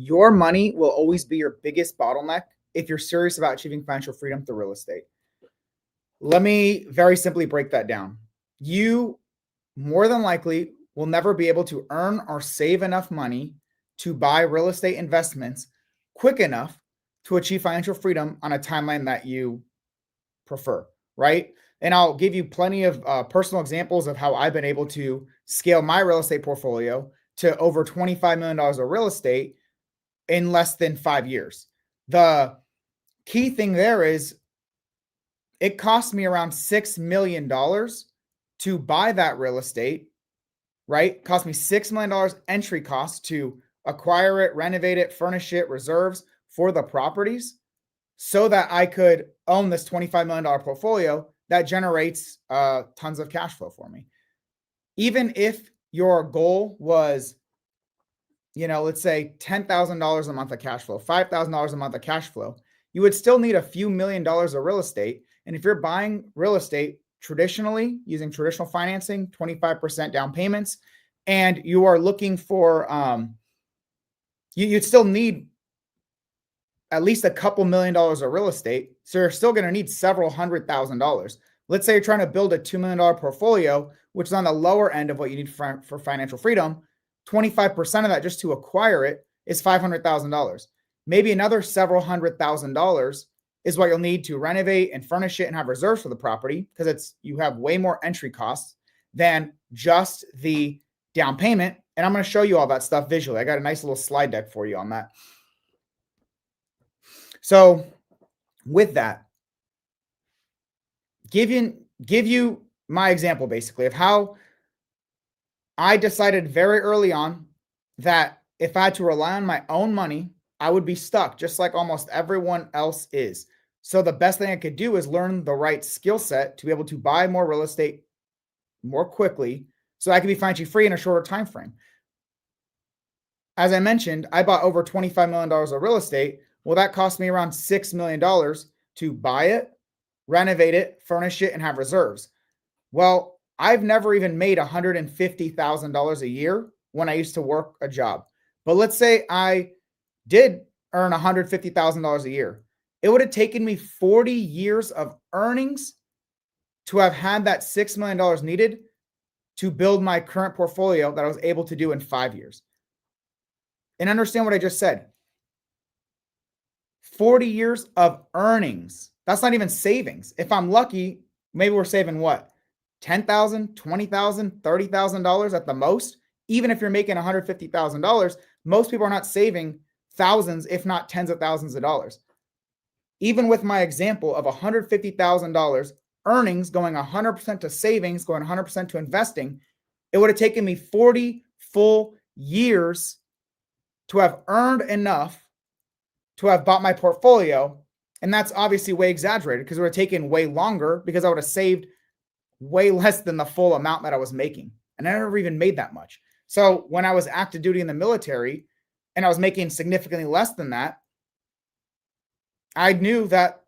Your money will always be your biggest bottleneck if you're serious about achieving financial freedom through real estate. Let me very simply break that down. You more than likely will never be able to earn or save enough money to buy real estate investments quick enough to achieve financial freedom on a timeline that you prefer, right? And I'll give you plenty of personal examples of how I've been able to scale my real estate portfolio to over $25 million of real estate in less than 5 years. The key thing there is it cost me around $6 million to buy that real estate, right? It cost me $6 million entry cost to acquire it, renovate it, furnish it, reserves for the properties so that I could own this $25 million portfolio that generates tons of cash flow for me. Even if your goal was, let's say $10,000 a month of cash flow, $5,000 a month of cash flow, you would still need a few $1,000,000 of real estate. And if you're buying real estate traditionally using traditional financing, 25% down payments, and you are looking for, you'd still need at least a couple $1,000,000 of real estate. So you're still going to need several $100,000. Let's say you're trying to build a $2 million portfolio, which is on the lower end of what you need for financial freedom. 25% of that just to acquire it is $500,000. Maybe another several $100,000 is what you'll need to renovate and furnish it and have reserves for the property, because you have way more entry costs than just the down payment. And I'm going to show you all that stuff visually. I got a nice little slide deck for you on that. So with that, give you my example basically of how I decided very early on that if I had to rely on my own money, I would be stuck just like almost everyone else is. So the best thing I could do is learn the right skill set to be able to buy more real estate more quickly so I could be financially free in a shorter time frame. As I mentioned, I bought over $25 million of real estate. Well, that cost me around $6 million to buy it, renovate it, furnish it, and have reserves. Well, I've never even made $150,000 a year when I used to work a job. But let's say I did earn $150,000 a year. It would have taken me 40 years of earnings to have had that $6 million needed to build my current portfolio that I was able to do in 5 years. And understand what I just said. 40 years of earnings. That's not even savings. If I'm lucky, maybe we're saving what? $10,000, $20,000, $30,000 at the most. Even if you're making $150,000, most people are not saving thousands, if not tens of thousands of dollars. Even with my example of $150,000 earnings going 100% to savings, going 100% to investing, it would have taken me 40 full years to have earned enough to have bought my portfolio. And that's obviously way exaggerated because it would have taken way longer because I would have saved way less than the full amount that I was making. And I never even made that much. So when I was active duty in the military and I was making significantly less than that, I knew that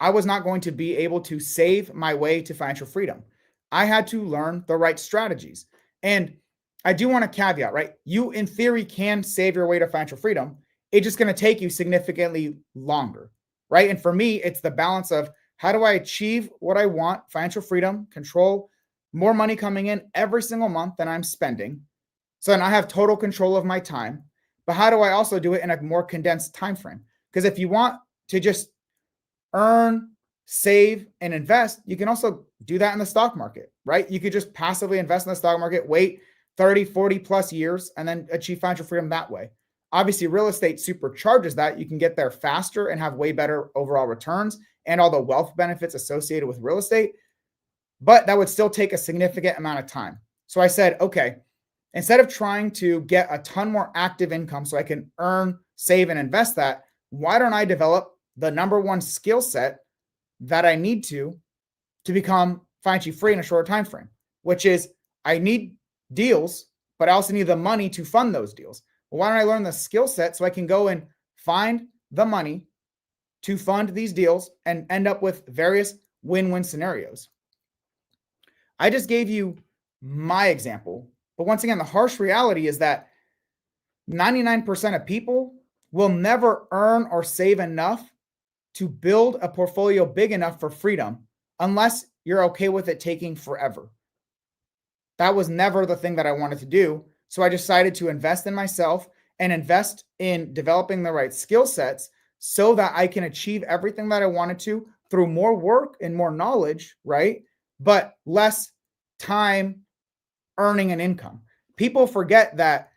I was not going to be able to save my way to financial freedom. I had to learn the right strategies. And I do want to caveat, right? You, in theory, can save your way to financial freedom. It's just going to take you significantly longer, right? And for me, it's the balance of how do I achieve what I want, financial freedom, control more money coming in every single month than I'm spending. So then I have total control of my time. But how do I also do it in a more condensed time frame? Because if you want to just earn, save, and invest, you can also do that in the stock market, right? You could just passively invest in the stock market, wait 30, 40 plus years, and then achieve financial freedom that way. Obviously, real estate supercharges that. You can get there faster and have way better overall returns and all the wealth benefits associated with real estate. But that would still take a significant amount of time. So I said, okay, instead of trying to get a ton more active income so I can earn, save, and invest that, why don't I develop the number one skill set that I need to become financially free in a shorter time frame, which is I need deals, but I also need the money to fund those deals. Well, why don't I learn the skill set so I can go and find the money to fund these deals and end up with various win-win scenarios? I just gave you my example, but once again, the harsh reality is that 99% of people will never earn or save enough to build a portfolio big enough for freedom unless you're okay with it taking forever. That was never the thing that I wanted to do. So I decided to invest in myself and invest in developing the right skill sets so that I can achieve everything that I wanted to through more work and more knowledge, right? But less time earning an income. People forget that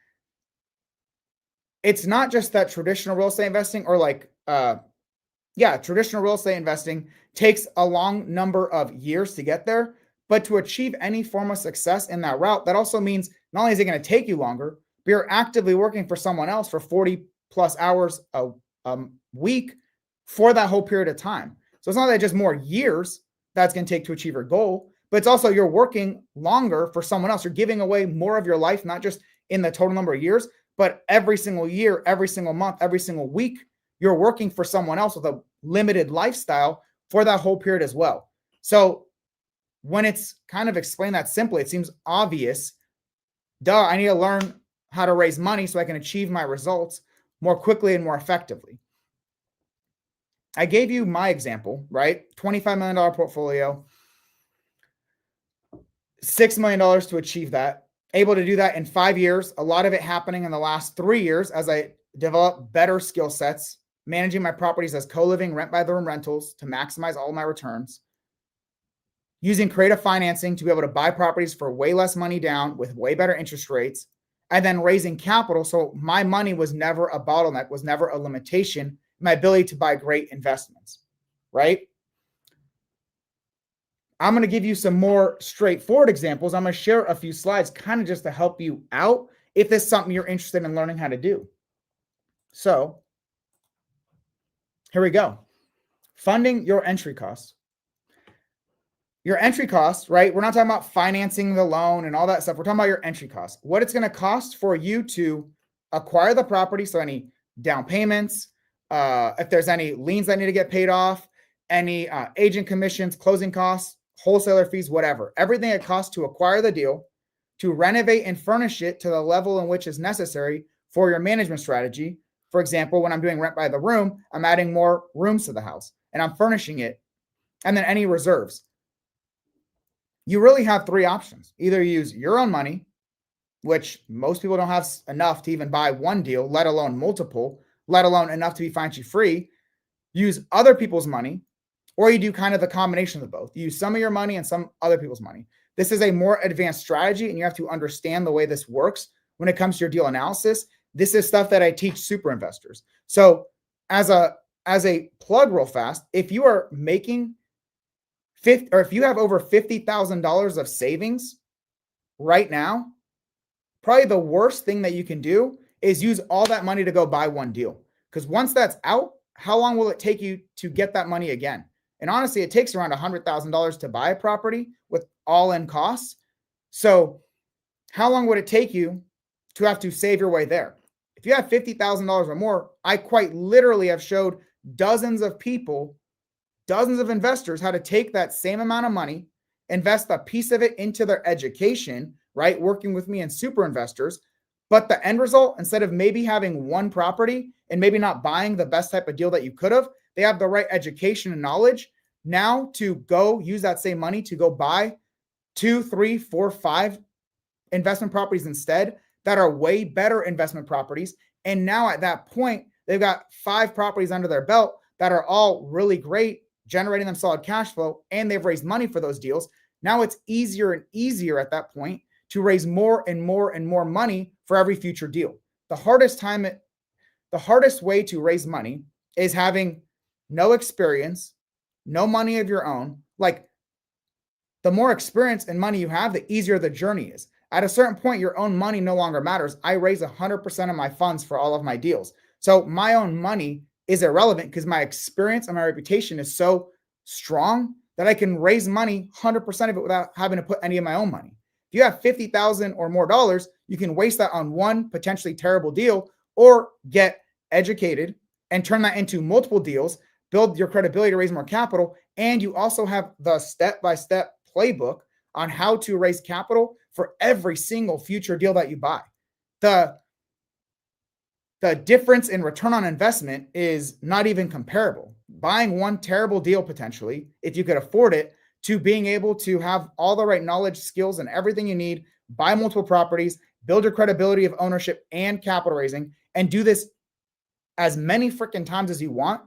it's not just that traditional real estate investing or traditional real estate investing takes a long number of years to get there, but to achieve any form of success in that route, that also means not only is it going to take you longer, but you're actively working for someone else for 40 plus hours a week for that whole period of time. So it's not that just more years that's going to take to achieve your goal, but it's also you're working longer for someone else. You're giving away more of your life, not just in the total number of years, but every single year, every single month, every single week, you're working for someone else with a limited lifestyle for that whole period as well. So when it's kind of explained that simply, it seems obvious. Duh, I need to learn how to raise money so I can achieve my results more quickly and more effectively. I gave you my example, right? $25 million portfolio, $6 million to achieve that. Able to do that in 5 years, a lot of it happening in the last 3 years as I develop better skill sets, managing my properties as co-living rent by the room rentals to maximize all my returns, using creative financing to be able to buy properties for way less money down with way better interest rates, and then raising capital. So my money was never a bottleneck, was never a limitation, my ability to buy great investments, right? I'm going to give you some more straightforward examples. I'm going to share a few slides kind of just to help you out if this is something you're interested in learning how to do. So here we go. Funding your entry costs. Your entry costs, right? We're not talking about financing the loan and all that stuff. We're talking about your entry costs. What it's going to cost for you to acquire the property. So any down payments, if there's any liens that need to get paid off, any agent commissions, closing costs, wholesaler fees, whatever. Everything it costs to acquire the deal, to renovate and furnish it to the level in which is necessary for your management strategy. For example, when I'm doing rent by the room, I'm adding more rooms to the house and I'm furnishing it. And then any reserves. You really have 3 options. Either use your own money, which most people don't have enough to even buy one deal, let alone multiple, let alone enough to be financially free. Use other people's money, or you do kind of the combination of both. You use some of your money and some other people's money. This is a more advanced strategy, and you have to understand the way this works when it comes to your deal analysis. This is stuff that I teach super investors. So as a plug real fast, if you are making if you have over $50,000 of savings right now, probably the worst thing that you can do is use all that money to go buy one deal. Because once that's out, how long will it take you to get that money again? And honestly, it takes around $100,000 to buy a property with all-in costs. So how long would it take you to have to save your way there? If you have $50,000 or more, I quite literally have showed dozens of people, dozens of investors how to take that same amount of money, invest a piece of it into their education, right? Working with me and super investors. But the end result, instead of maybe having one property and maybe not buying the best type of deal that you could have, they have the right education and knowledge now to go use that same money to go buy 2, 3, 4, 5 investment properties instead that are way better investment properties. And now at that point, they've got 5 properties under their belt that are all really great, generating them solid cash flow, and they've raised money for those deals. Now it's easier and easier at that point to raise more and more and more money for every future deal. The hardest way to raise money is having no experience, no money of your own. Like, the more experience and money you have, the easier the journey is. At a certain point, your own money no longer matters. I raise 100% of my funds for all of my deals. So my own money is irrelevant because my experience and my reputation is so strong that I can raise money, 100% of it, without having to put any of my own money. If you have $50,000 or more dollars, you can waste that on one potentially terrible deal, or get educated and turn that into multiple deals, build your credibility to raise more capital. And you also have the step-by-step playbook on how to raise capital for every single future deal that you buy. The the difference in return on investment is not even comparable. Buying one terrible deal potentially, if you could afford it, to being able to have all the right knowledge, skills, and everything you need, buy multiple properties, build your credibility of ownership and capital raising, and do this as many freaking times as you want,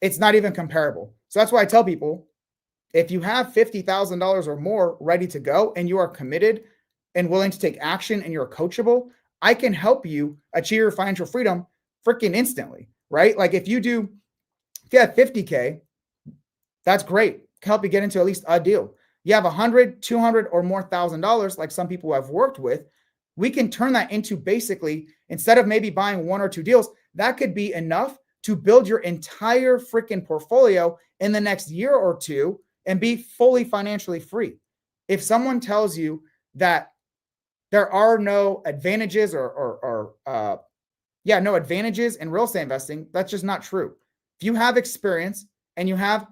it's not even comparable. So that's why I tell people, if you have $50,000 or more ready to go and you are committed and willing to take action and you're coachable, I can help you achieve your financial freedom freaking instantly, right? Like if you have 50K, that's great. Can help you get into at least a deal. You have 100, 200 or more $1,000, like some people I've worked with, we can turn that into basically, instead of maybe buying one or two deals, that could be enough to build your entire freaking portfolio in the next year or two and be fully financially free. If someone tells you that there are no advantages no advantages in real estate investing, that's just not true. If you have experience and you have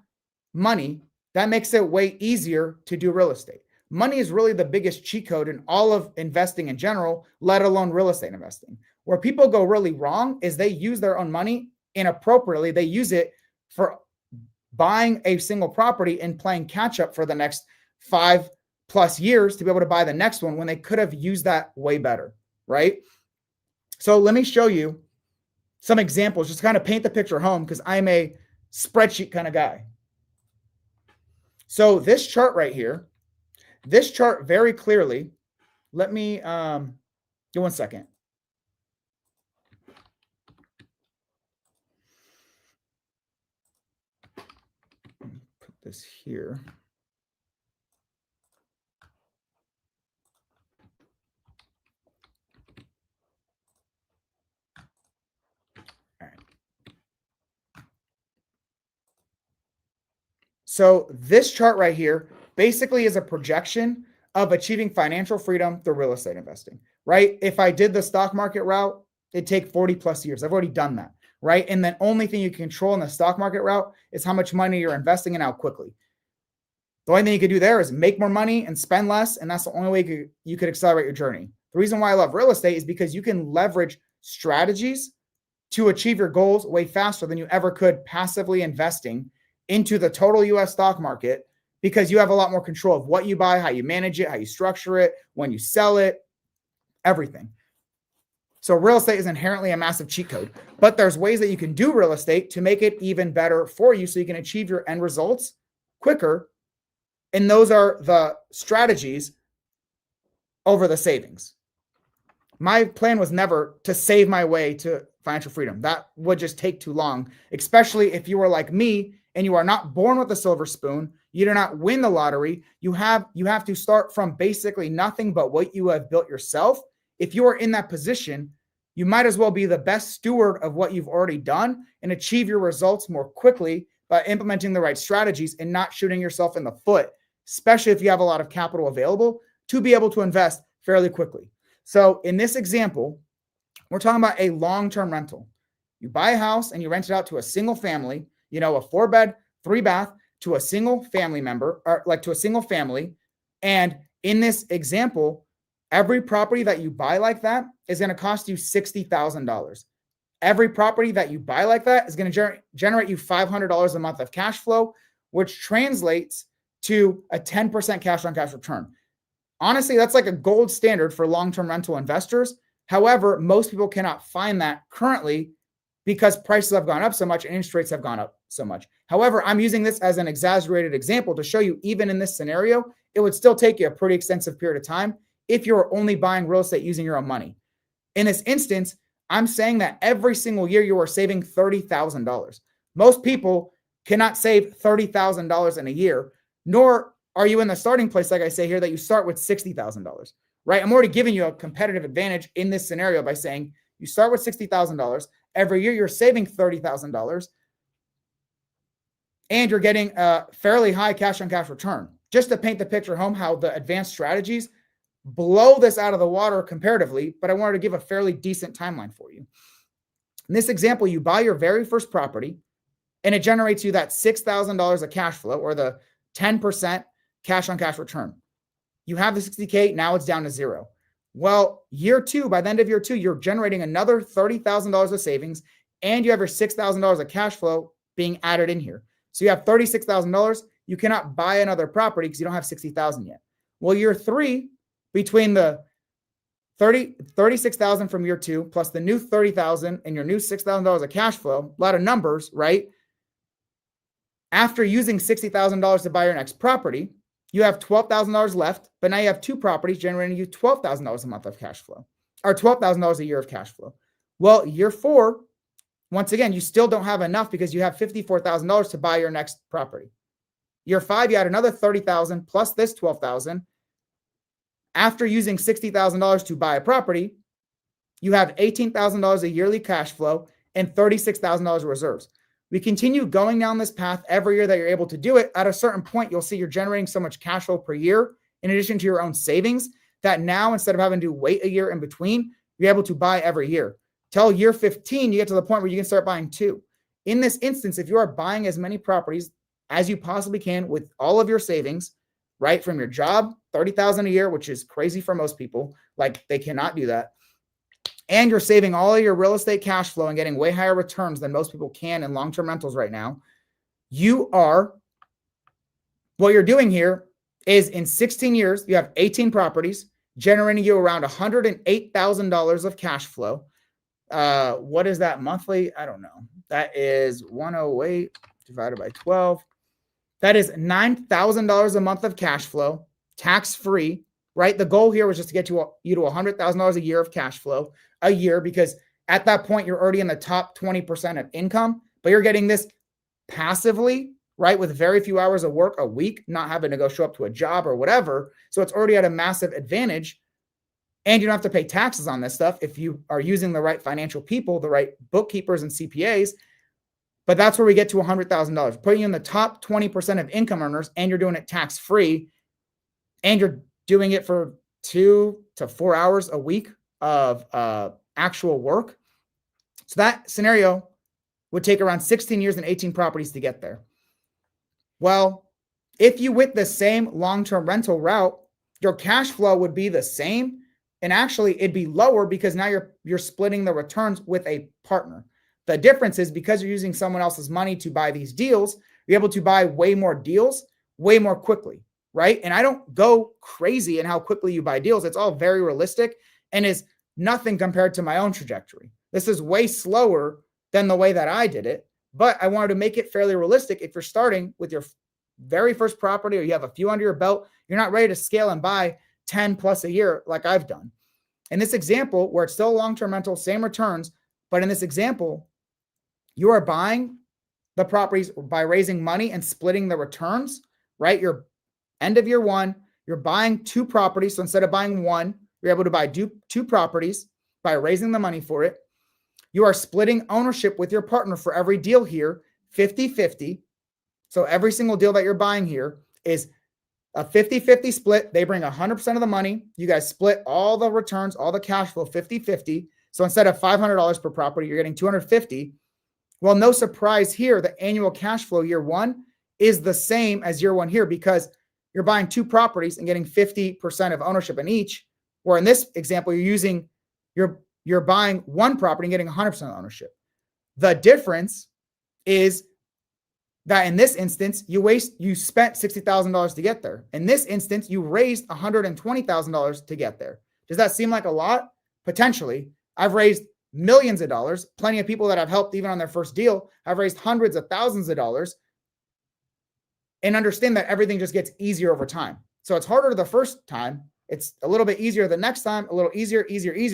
money, that makes it way easier to do real estate. Money is really the biggest cheat code in all of investing in general, let alone real estate investing. Where people go really wrong is they use their own money inappropriately. They use it for buying a single property and playing catch up for the next 5+ years to be able to buy the next one when they could have used that way better, right? So let me show you some examples, just to kind of paint the picture home, because I'm a spreadsheet kind of guy. So this chart right here, this chart very clearly, let me give 1 second. Put this here. All right. So this chart right here basically is a projection of achieving financial freedom through real estate investing, right? If I did the stock market route, it'd take 40+ years. I've already done that, right? And the only thing you can control in the stock market route is how much money you're investing and how quickly. The only thing you could do there is make more money and spend less, and that's the only way you could accelerate your journey. The reason why I love real estate is because you can leverage strategies to achieve your goals way faster than you ever could passively investing into the total US stock market, because you have a lot more control of what you buy, how you manage it, how you structure it, when you sell it, everything. So real estate is inherently a massive cheat code, but there's ways that you can do real estate to make it even better for you so you can achieve your end results quicker. And those are the strategies over the savings. My plan was never to save my way to financial freedom. That would just take too long, especially if you are like me and you are not born with a silver spoon. You do not win the lottery. You have to start from basically nothing but what you have built yourself. If you are in that position, you might as well be the best steward of what you've already done and achieve your results more quickly by implementing the right strategies and not shooting yourself in the foot, especially if you have a lot of capital available to be able to invest fairly quickly. So in this example, we're talking about a long-term rental. You buy a house and you rent it out to a single family, a 4-bed, 3-bath to a single family member, or like to a single family. And in this example, every property that you buy like that is going to cost you $60,000. Every property that you buy like that is going to generate you $500 a month of cash flow, which translates to a 10% cash on cash return. Honestly, that's like a gold standard for long-term rental investors. However, most people cannot find that currently because prices have gone up so much and interest rates have gone up so much. However, I'm using this as an exaggerated example to show you, even in this scenario, it would still take you a pretty extensive period of time if you're only buying real estate using your own money. In this instance, I'm saying that every single year you are saving $30,000. Most people cannot save $30,000 in a year, nor are you in the starting place, like I say here, that you start with $60,000, right? I'm already giving you a competitive advantage in this scenario by saying you start with $60,000. Every year you're saving $30,000 and you're getting a fairly high cash on cash return. Just to paint the picture home, how the advanced strategies blow this out of the water comparatively, but I wanted to give a fairly decent timeline for you. In this example, you buy your very first property and it generates you that $6,000 of cash flow, or the 10% cash on cash return. You have the 60K, now it's down to zero. Well, year two, by the end of year two, you're generating another $30,000 of savings, and you have your $6,000 of cash flow being added in here. So you have $36,000. You cannot buy another property because you don't have 60,000 yet. Well, year three, between the 36,000 from year two plus the new 30,000 and your new $6,000 of cash flow, a lot of numbers, right? After using $60,000 to buy your next property, you have $12,000 left, but now you have two properties generating you $12,000 a month of cash flow, or $12,000 a year of cash flow. Well, year four, once again, you still don't have enough because you have $54,000 to buy your next property. Year five, you had another $30,000 plus this $12,000. After using $60,000 to buy a property, you have $18,000 a yearly cash flow and $36,000 reserves. We continue going down this path every year that you're able to do it. At a certain point, you'll see you're generating so much cash flow per year, in addition to your own savings, that now instead of having to wait a year in between, you're able to buy every year. Till year 15, you get to the point where you can start buying two. In this instance, if you are buying as many properties as you possibly can with all of your savings, right, from your job, $30,000 a year, which is crazy for most people, like they cannot do that, and you're saving all of your real estate cash flow and getting way higher returns than most people can in long-term rentals right now, what you're doing here is in 16 years, you have 18 properties generating you around $108,000 of cash flow. What is that monthly? I don't know. That is 108 divided by 12. That is $9,000 a month of cash flow, tax-free, right? The goal here was just to get you to $100,000 a year of cash flow a year, because at that point, you're already in the top 20% of income, but you're getting this passively, right? With very few hours of work a week, not having to go show up to a job or whatever. So it's already at a massive advantage. And you don't have to pay taxes on this stuff if you are using the right financial people, the right bookkeepers and CPAs. But that's where we get to $100,000, putting you in the top 20% of income earners, and you're doing it tax-free, and you're doing it for 2 to 4 hours a week of actual work. So that scenario would take around 16 years and 18 properties to get there. Well, if you went the same long-term rental route, your cash flow would be the same, and actually it'd be lower because now you're splitting the returns with a partner. The difference is because you're using someone else's money to buy these deals, you're able to buy way more deals way more quickly, right? And I don't go crazy in how quickly you buy deals. It's all very realistic and is nothing compared to my own trajectory. This is way slower than the way that I did it, but I wanted to make it fairly realistic. If you're starting with your very first property or you have a few under your belt, you're not ready to scale and buy 10 plus a year like I've done. In this example, where it's still a long-term rental, same returns, but in this example, you are buying the properties by raising money and splitting the returns, right? You're end of year one, you're buying two properties. So instead of buying one, you're able to buy two properties by raising the money for it. You are splitting ownership with your partner for every deal here, 50-50. So every single deal that you're buying here is a 50-50 split. They bring 100% of the money. You guys split all the returns, all the cash flow, 50-50. So instead of $500 per property, you're getting $250. Well, no surprise here, the annual cash flow year one is the same as year one here because you're buying two properties and getting 50% of ownership in each. Where in this example, you're buying one property and getting 100% of ownership. The difference is that in this instance, you spent $60,000 to get there. In this instance, you raised $120,000 to get there. Does that seem like a lot? Potentially. I've raised millions of dollars. Plenty of people that I've helped even on their first deal have raised hundreds of thousands of dollars, and understand that everything just gets easier over time. So it's harder the first time. It's a little bit easier the next time, a little easier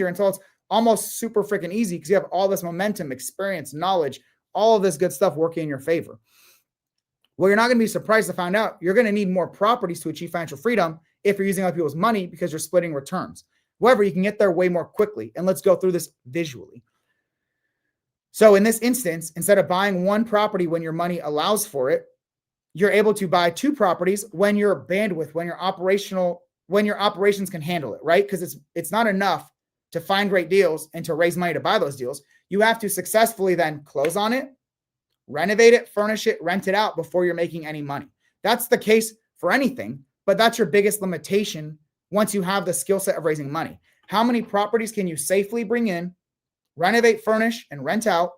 until it's almost super freaking easy because you have all this momentum, experience, knowledge, all of this good stuff working in your favor. Well, you're not going to be surprised to find out you're going to need more properties to achieve financial freedom if you're using other people's money because you're splitting returns. However, you can get there way more quickly. And let's go through this visually. So in this instance, instead of buying one property when your money allows for it, you're able to buy two properties when your bandwidth, when your operations can handle it, right? Because it's not enough to find great deals and to raise money to buy those deals. You have to successfully then close on it, renovate it, furnish it, rent it out before you're making any money. That's the case for anything, but that's your biggest limitation once you have the skill set of raising money. How many properties can you safely bring in, renovate, furnish, and rent out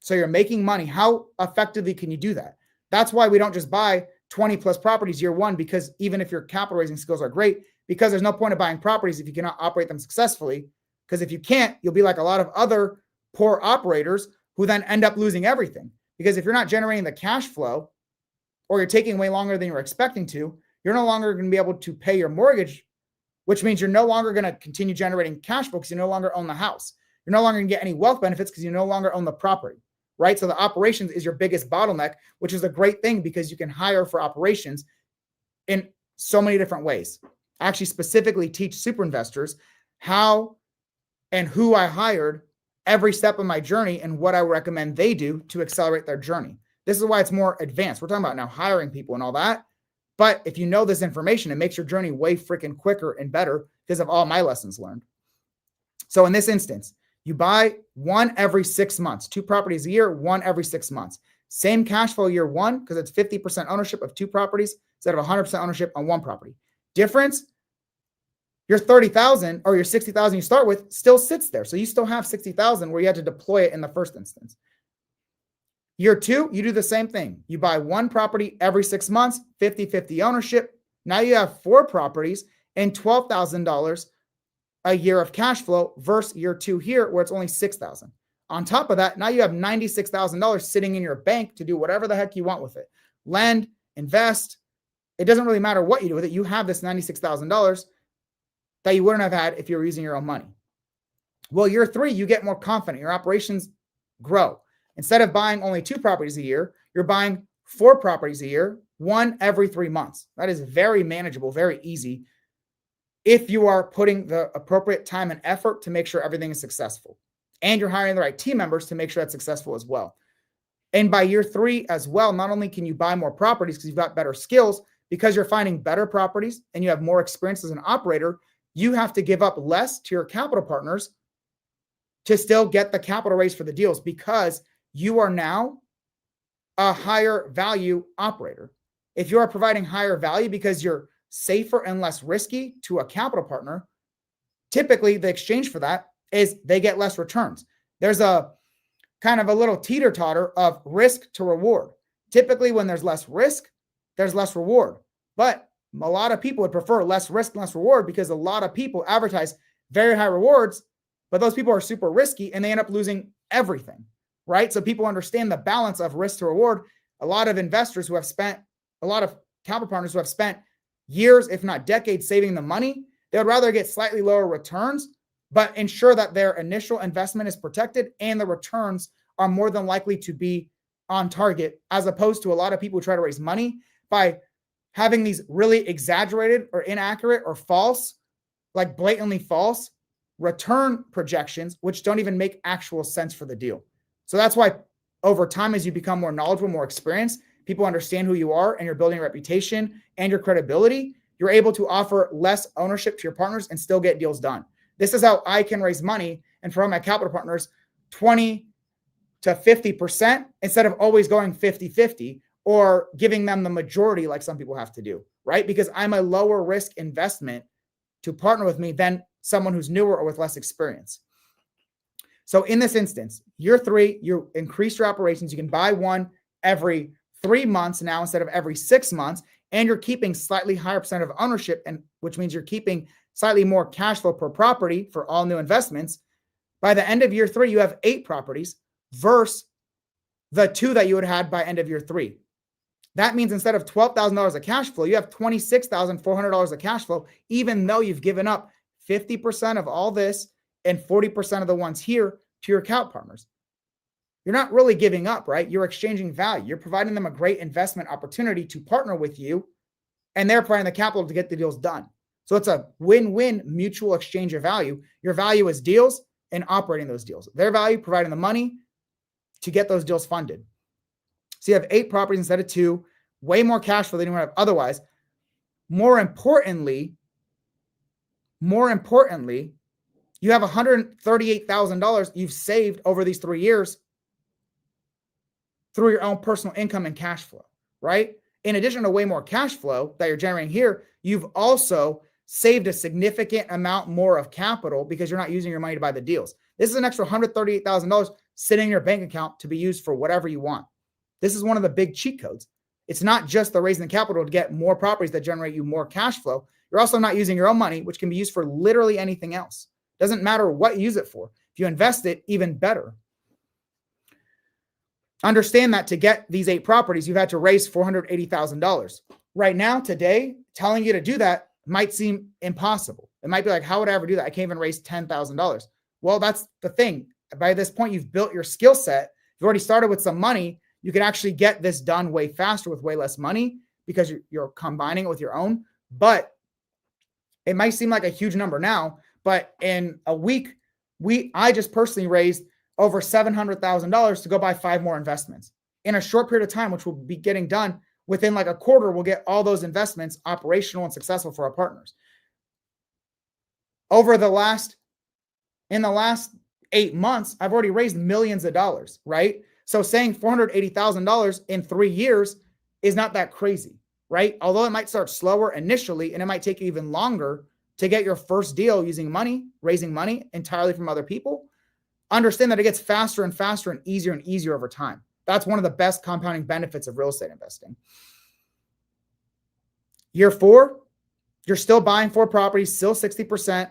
so you're making money? How effectively can you do that? That's why we don't just buy 20 plus properties year one, because even if your capital raising skills are great, because there's no point of buying properties if you cannot operate them successfully. Because if you can't, you'll be like a lot of other poor operators who then end up losing everything. Because if you're not generating the cash flow, or you're taking way longer than you're expecting to, you're no longer going to be able to pay your mortgage, which means you're no longer going to continue generating cash flow because you no longer own the house. You're no longer going to get any wealth benefits because you no longer own the property, right? So the operations is your biggest bottleneck, which is a great thing because you can hire for operations in so many different ways. I actually specifically teach super investors how and who I hired every step of my journey and what I recommend they do to accelerate their journey. This is why it's more advanced. We're talking about now hiring people and all that. But if you know this information, it makes your journey way freaking quicker and better because of all my lessons learned. So in this instance, you buy one every 6 months, 2 properties a year, one every 6 months. Same cash flow year one because it's 50% ownership of 2 properties instead of 100% ownership on 1 property. Difference, your 30,000 or your 60,000 you start with still sits there. So you still have 60,000 where you had to deploy it in the first instance. Year 2, you do the same thing. You buy 1 property every 6 months, 50-50 ownership. Now you have 4 properties and $12,000 a year of cash flow versus year 2 here where it's only 6,000. On top of that, now you have $96,000 sitting in your bank to do whatever the heck you want with it. Lend, invest. It doesn't really matter what you do with it. You have this $96,000 that you wouldn't have had if you were using your own money. Well, year 3, you get more confident. Your operations grow. Instead of buying only 2 properties a year, you're buying 4 properties a year, 1 every 3 months. That is very manageable, very easy if you are putting the appropriate time and effort to make sure everything is successful. And you're hiring the right team members to make sure that's successful as well. And by year 3 as well, not only can you buy more properties because you've got better skills, because you're finding better properties and you have more experience as an operator, you have to give up less to your capital partners to still get the capital raise for the deals because you are now a higher value operator. If you are providing higher value because you're safer and less risky to a capital partner, typically the exchange for that is they get less returns. There's a kind of a little teeter-totter of risk to reward. Typically when there's less risk, there's less reward. But a lot of people would prefer less risk and less reward because a lot of people advertise very high rewards, but those people are super risky and they end up losing everything, right? So people understand the balance of risk to reward. A lot of investors who have spent, a lot of capital partners who have spent years, if not decades, saving the money, they would rather get slightly lower returns, but ensure that their initial investment is protected and the returns are more than likely to be on target, as opposed to a lot of people who try to raise money by having these really exaggerated or inaccurate or false, like blatantly false return projections, which don't even make actual sense for the deal. So that's why over time, as you become more knowledgeable, more experienced, people understand who you are and you're building a reputation and your credibility, you're able to offer less ownership to your partners and still get deals done. This is how I can raise money and from my capital partners 20 to 50% instead of always going 50-50 or giving them the majority like some people have to do, right? Because I'm a lower risk investment to partner with me than someone who's newer or with less experience. So in this instance, year 3, you increase your operations. You can buy 1 every 3 months now instead of every 6 months, and you're keeping slightly higher percent of ownership, and which means you're keeping slightly more cash flow per property for all new investments. By the end of year 3, you have 8 properties versus the 2 that you would have had by end of year 3. That means instead of $12,000 of cash flow, you have $26,400 of cash flow, even though you've given up 50% of all this and 40% of the ones here to your account partners. You're not really giving up, right? You're exchanging value. You're providing them a great investment opportunity to partner with you, and they're providing the capital to get the deals done. So it's a win-win mutual exchange of value. Your value is deals and operating those deals. Their value, providing the money to get those deals funded. So you have 8 properties instead of 2, way more cash flow than you would have otherwise. More importantly, you have $138,000 you've saved over these 3 years through your own personal income and cash flow, right? In addition to way more cash flow that you're generating here, you've also saved a significant amount more of capital because you're not using your money to buy the deals. This is an extra $138,000 sitting in your bank account to be used for whatever you want. This is one of the big cheat codes. It's not just the raising the capital to get more properties that generate you more cash flow. You're also not using your own money, which can be used for literally anything else. Doesn't matter what you use it for. If you invest it, even better. Understand that to get these 8 properties, you've had to raise $480,000. Right now, today, telling you to do that might seem impossible. It might be like, how would I ever do that? I can't even raise $10,000. Well, that's the thing. By this point, you've built your skill set. You've already started with some money. You can actually get this done way faster with way less money because you're combining it with your own. But it might seem like a huge number now, but in a week, I just personally raised over $700,000 to go buy 5 more investments in a short period of time, which will be getting done within like a quarter. We'll get all those investments operational and successful for our partners. In the last 8 months, I've already raised millions of dollars, right? So saying $480,000 in 3 years is not that crazy, right? Although it might start slower initially, and it might take you even longer to get your first deal using money, raising money entirely from other people. Understand that it gets faster and faster and easier over time. That's one of the best compounding benefits of real estate investing. Year 4, you're still buying 4 properties, still 60%.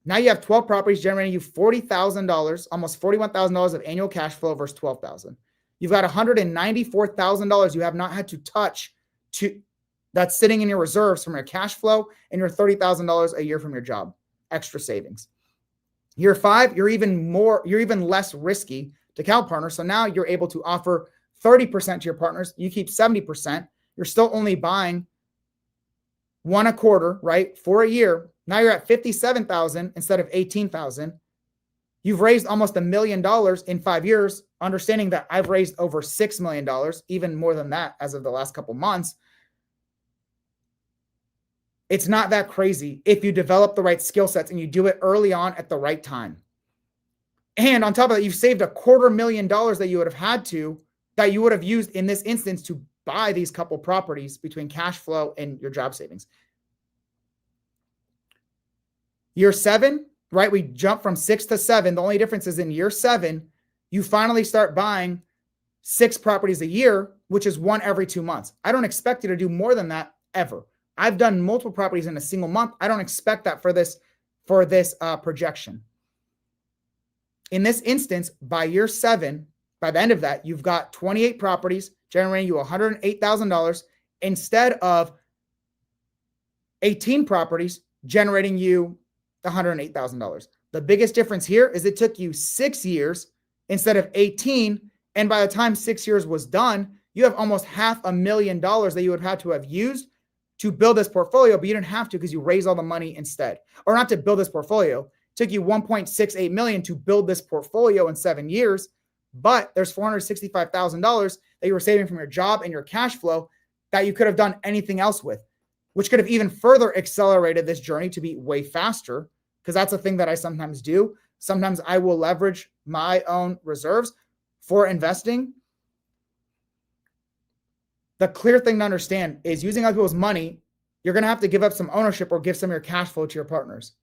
Now you have 12 properties generating you $40,000, almost $41,000 of annual cash flow versus $12,000. You've got $194,000 you have not had to touch that's sitting in your reserves from your cash flow and your $30,000 a year from your job, extra savings. Year 5, you're even less risky to Cal Partners. So now you're able to offer 30% to your partners. You keep 70%. You're still only buying 1 a quarter, right? For a year. Now you're at $57,000 instead of $18,000. You've raised almost $1 million in 5 years, understanding that I've raised over $6 million, even more than that as of the last couple months. It's not that crazy if you develop the right skill sets and you do it early on at the right time. And on top of that, you've saved $250,000 that you would have used in this instance to buy these couple properties between cash flow and your job savings. Year 7, right? We jump from 6 to 7. The only difference is in year 7, you finally start buying 6 properties a year, which is 1 every 2 months. I don't expect you to do more than that ever. I've done multiple properties in a single month. I don't expect that for this projection. In this instance, by year 7, by the end of that, you've got 28 properties generating you $108,000 instead of 18 properties generating you $108,000. The biggest difference here is it took you 6 years instead of 18. And by the time 6 years was done, you have almost $500,000 that you would have had to have used to build this portfolio, but you didn't have to because you raised all the money instead. Or not to build this portfolio. It took you $1.68 million to build this portfolio in 7 years, but there's $465,000 that you were saving from your job and your cash flow that you could have done anything else with, which could have even further accelerated this journey to be way faster, because that's a thing that I sometimes do. Sometimes I will leverage my own reserves for investing. The clear thing to understand is using other people's money, you're going to have to give up some ownership or give some of your cash flow to your partners.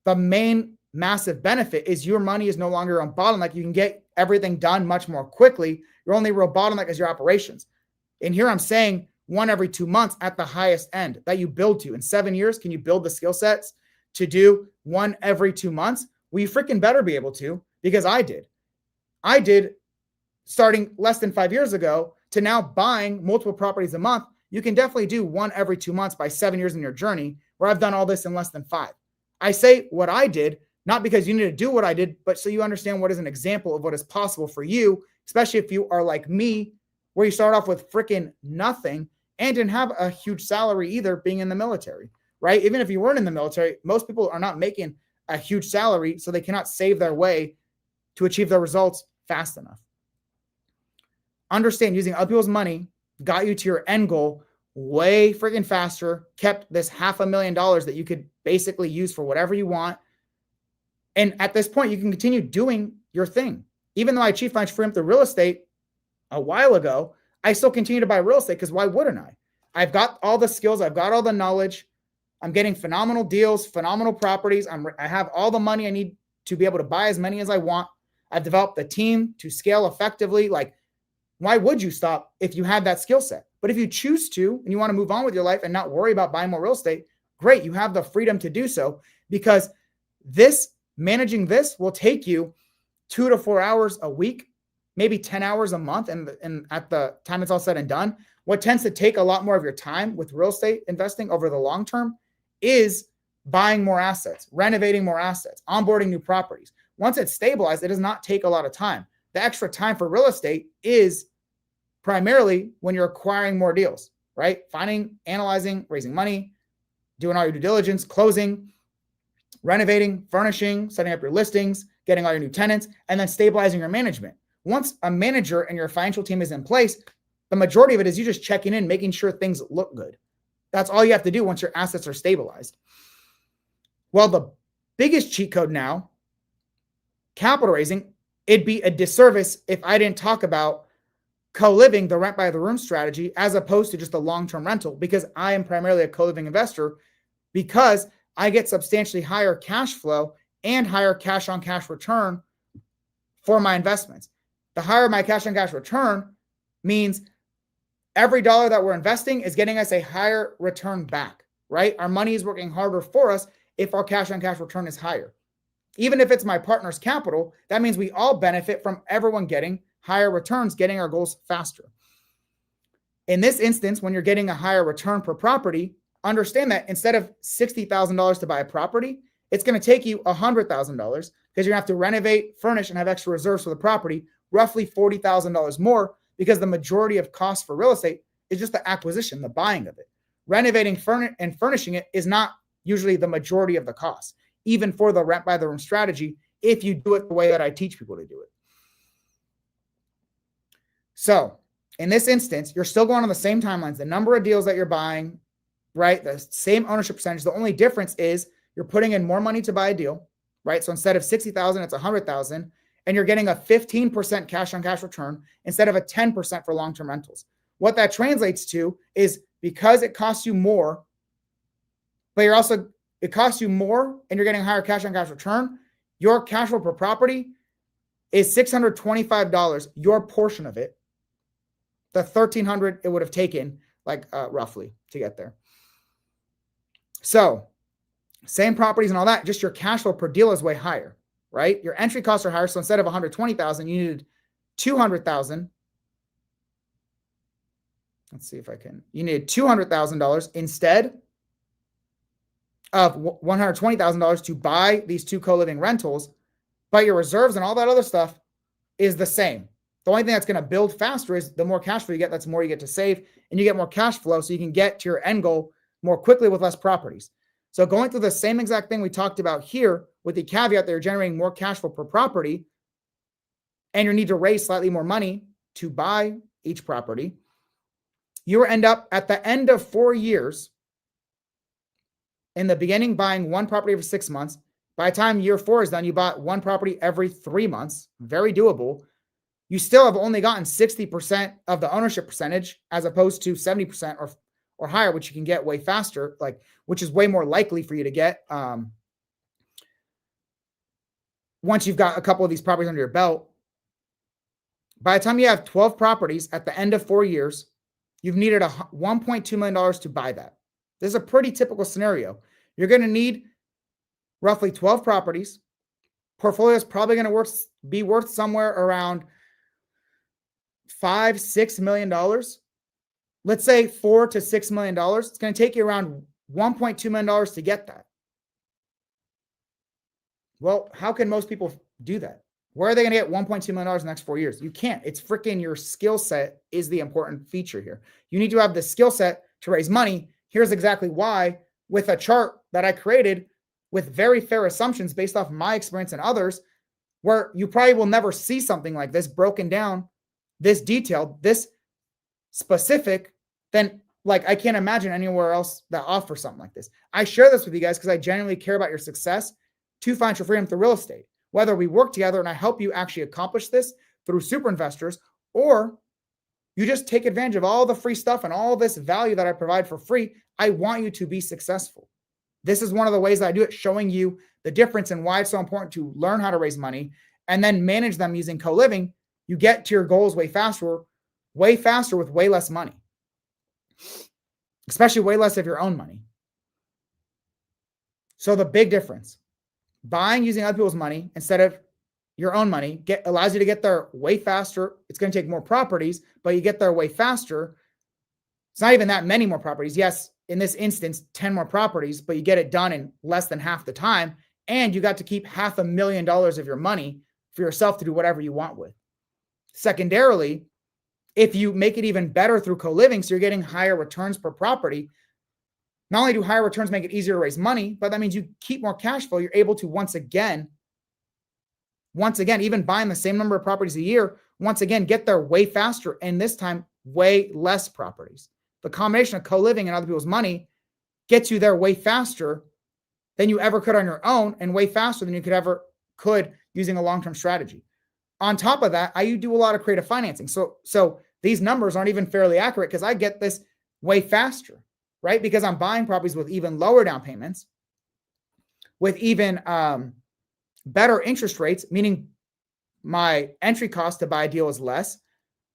The main massive benefit is your money is no longer your own bottleneck. You can get everything done much more quickly. Your only real bottleneck is your operations. And here I'm saying 1 every 2 months at the highest end that you build to. In 7 years, can you build the skill sets to do 1 every 2 months? Well, you freaking better be able to, because I did. I did starting less than 5 years ago to now buying multiple properties a month. You can definitely do 1 every 2 months by 7 years in your journey, where I've done all this in less than 5. I say what I did, not because you need to do what I did, but so you understand what is an example of what is possible for you, especially if you are like me, where you start off with freaking nothing and didn't have a huge salary either, being in the military, right? Even if you weren't in the military, most people are not making a huge salary, so they cannot save their way to achieve their results fast enough. Understand, using other people's money got you to your end goal way freaking faster, kept this $500,000 that you could basically use for whatever you want. And at this point, you can continue doing your thing. Even though I achieved financial freedom through real estate a while ago, I still continue to buy real estate, because why wouldn't I? I've got all the skills. I've got all the knowledge. I'm getting phenomenal deals, phenomenal properties. I have all the money I need to be able to buy as many as I want. I've developed the team to scale effectively. Like, why would you stop if you have that skill set? But if you choose to and you want to move on with your life and not worry about buying more real estate, great. You have the freedom to do so, because managing this will take you 2 to 4 hours a week, maybe 10 hours a month. And at the time it's all said and done, what tends to take a lot more of your time with real estate investing over the long term is buying more assets, renovating more assets, onboarding new properties. Once it's stabilized, it does not take a lot of time. The extra time for real estate is primarily when you're acquiring more deals, right? Finding, analyzing, raising money, doing all your due diligence, closing, renovating, furnishing, setting up your listings, getting all your new tenants, and then stabilizing your management. Once a manager and your financial team is in place, the majority of it is you just checking in, making sure things look good. That's all you have to do once your assets are stabilized. Well, the biggest cheat code now, capital raising, it'd be a disservice if I didn't talk about co-living, the rent by the room strategy, as opposed to just a long-term rental, because I am primarily a co-living investor, because I get substantially higher cash flow and higher cash on cash return for my investments. The higher my cash on cash return means every dollar that we're investing is getting us a higher return back, right? Our money is working harder for us if our cash on cash return is higher. Even if it's my partner's capital, that means we all benefit from everyone getting higher returns, getting our goals faster. In this instance, when you're getting a higher return per property, understand that instead of $60,000 to buy a property, it's going to take you $100,000, because you're going to have to renovate, furnish, and have extra reserves for the property, roughly $40,000 more, because the majority of costs for real estate is just the acquisition, the buying of it. Renovating and furnishing it is not usually the majority of the cost, even for the rent by the room strategy, if you do it the way that I teach people to do it. So in this instance, you're still going on the same timelines, the number of deals that you're buying, right? The same ownership percentage. The only difference is you're putting in more money to buy a deal, right? So instead of 60,000, it's 100,000, and you're getting a 15% cash on cash return instead of a 10% for long-term rentals. What that translates to is, because it costs you more, but it costs you more and you're getting higher cash on cash return, your cash flow per property is $625, your portion of it. The $1,300 it would have taken, roughly, to get there. So same properties and all that, just your cash flow per deal is way higher, right? Your entry costs are higher. So instead of 120,000, you needed 200,000. Let's see if I can. You needed $200,000 instead of $120,000 to buy these 2 co-living rentals, but your reserves and all that other stuff is the same. The only thing that's going to build faster is the more cash flow you get, that's the more you get to save, and you get more cash flow so you can get to your end goal more quickly with less properties. So going through the same exact thing we talked about here, with the caveat that you're generating more cash flow per property and you need to raise slightly more money to buy each property, you end up at the end of 4 years, in the beginning buying one property every 6 months. By the time year 4 is done, you bought one property every 3 months. Very doable. You still have only gotten 60% of the ownership percentage, as opposed to 70% or higher, which you can get way faster, which is way more likely for you to get once you've got a couple of these properties under your belt. By the time you have 12 properties at the end of 4 years, you've needed $1.2 million to buy that. This is a pretty typical scenario. You're going to need roughly 12 properties. Portfolio is probably going to be worth somewhere around $5-6 million. Let's say $4 to $6 million. It's going to take you around $1.2 million to get that. Well, how can most people do that? Where are they going to get $1.2 million in the next 4 years? You can't. It's freaking your skill set is the important feature here. You need to have the skill set to raise money. Here's exactly why, with a chart that I created with very fair assumptions based off my experience and others, where you probably will never see something like this broken down, this detailed, this specific, then I can't imagine anywhere else that offers something like this. I share this with you guys because I genuinely care about your success to financial freedom through real estate. Whether we work together and I help you actually accomplish this through super investors, or you just take advantage of all the free stuff and all this value that I provide for free, I want you to be successful. This is one of the ways that I do it, showing you the difference and why it's so important to learn how to raise money and then manage them using co-living. You get to your goals way faster with way less money, especially way less of your own money. So the big difference, buying using other people's money instead of your own money allows you to get there way faster. It's going to take more properties, but you get there way faster. It's not even that many more properties. Yes, in this instance, 10 more properties, but you get it done in less than half the time. And you got to keep $500,000 of your money for yourself to do whatever you want with. Secondarily, if you make it even better through co-living, so you're getting higher returns per property, not only do higher returns make it easier to raise money, but that means you keep more cash flow. You're able to once again, even buying the same number of properties a year, once again, get there way faster, and this time way less properties. The combination of co-living and other people's money gets you there way faster than you ever could on your own, and way faster than you could using a long-term strategy. On top of that, I do a lot of creative financing. So these numbers aren't even fairly accurate because I get this way faster, right? Because I'm buying properties with even lower down payments, with even better interest rates, meaning my entry cost to buy a deal is less,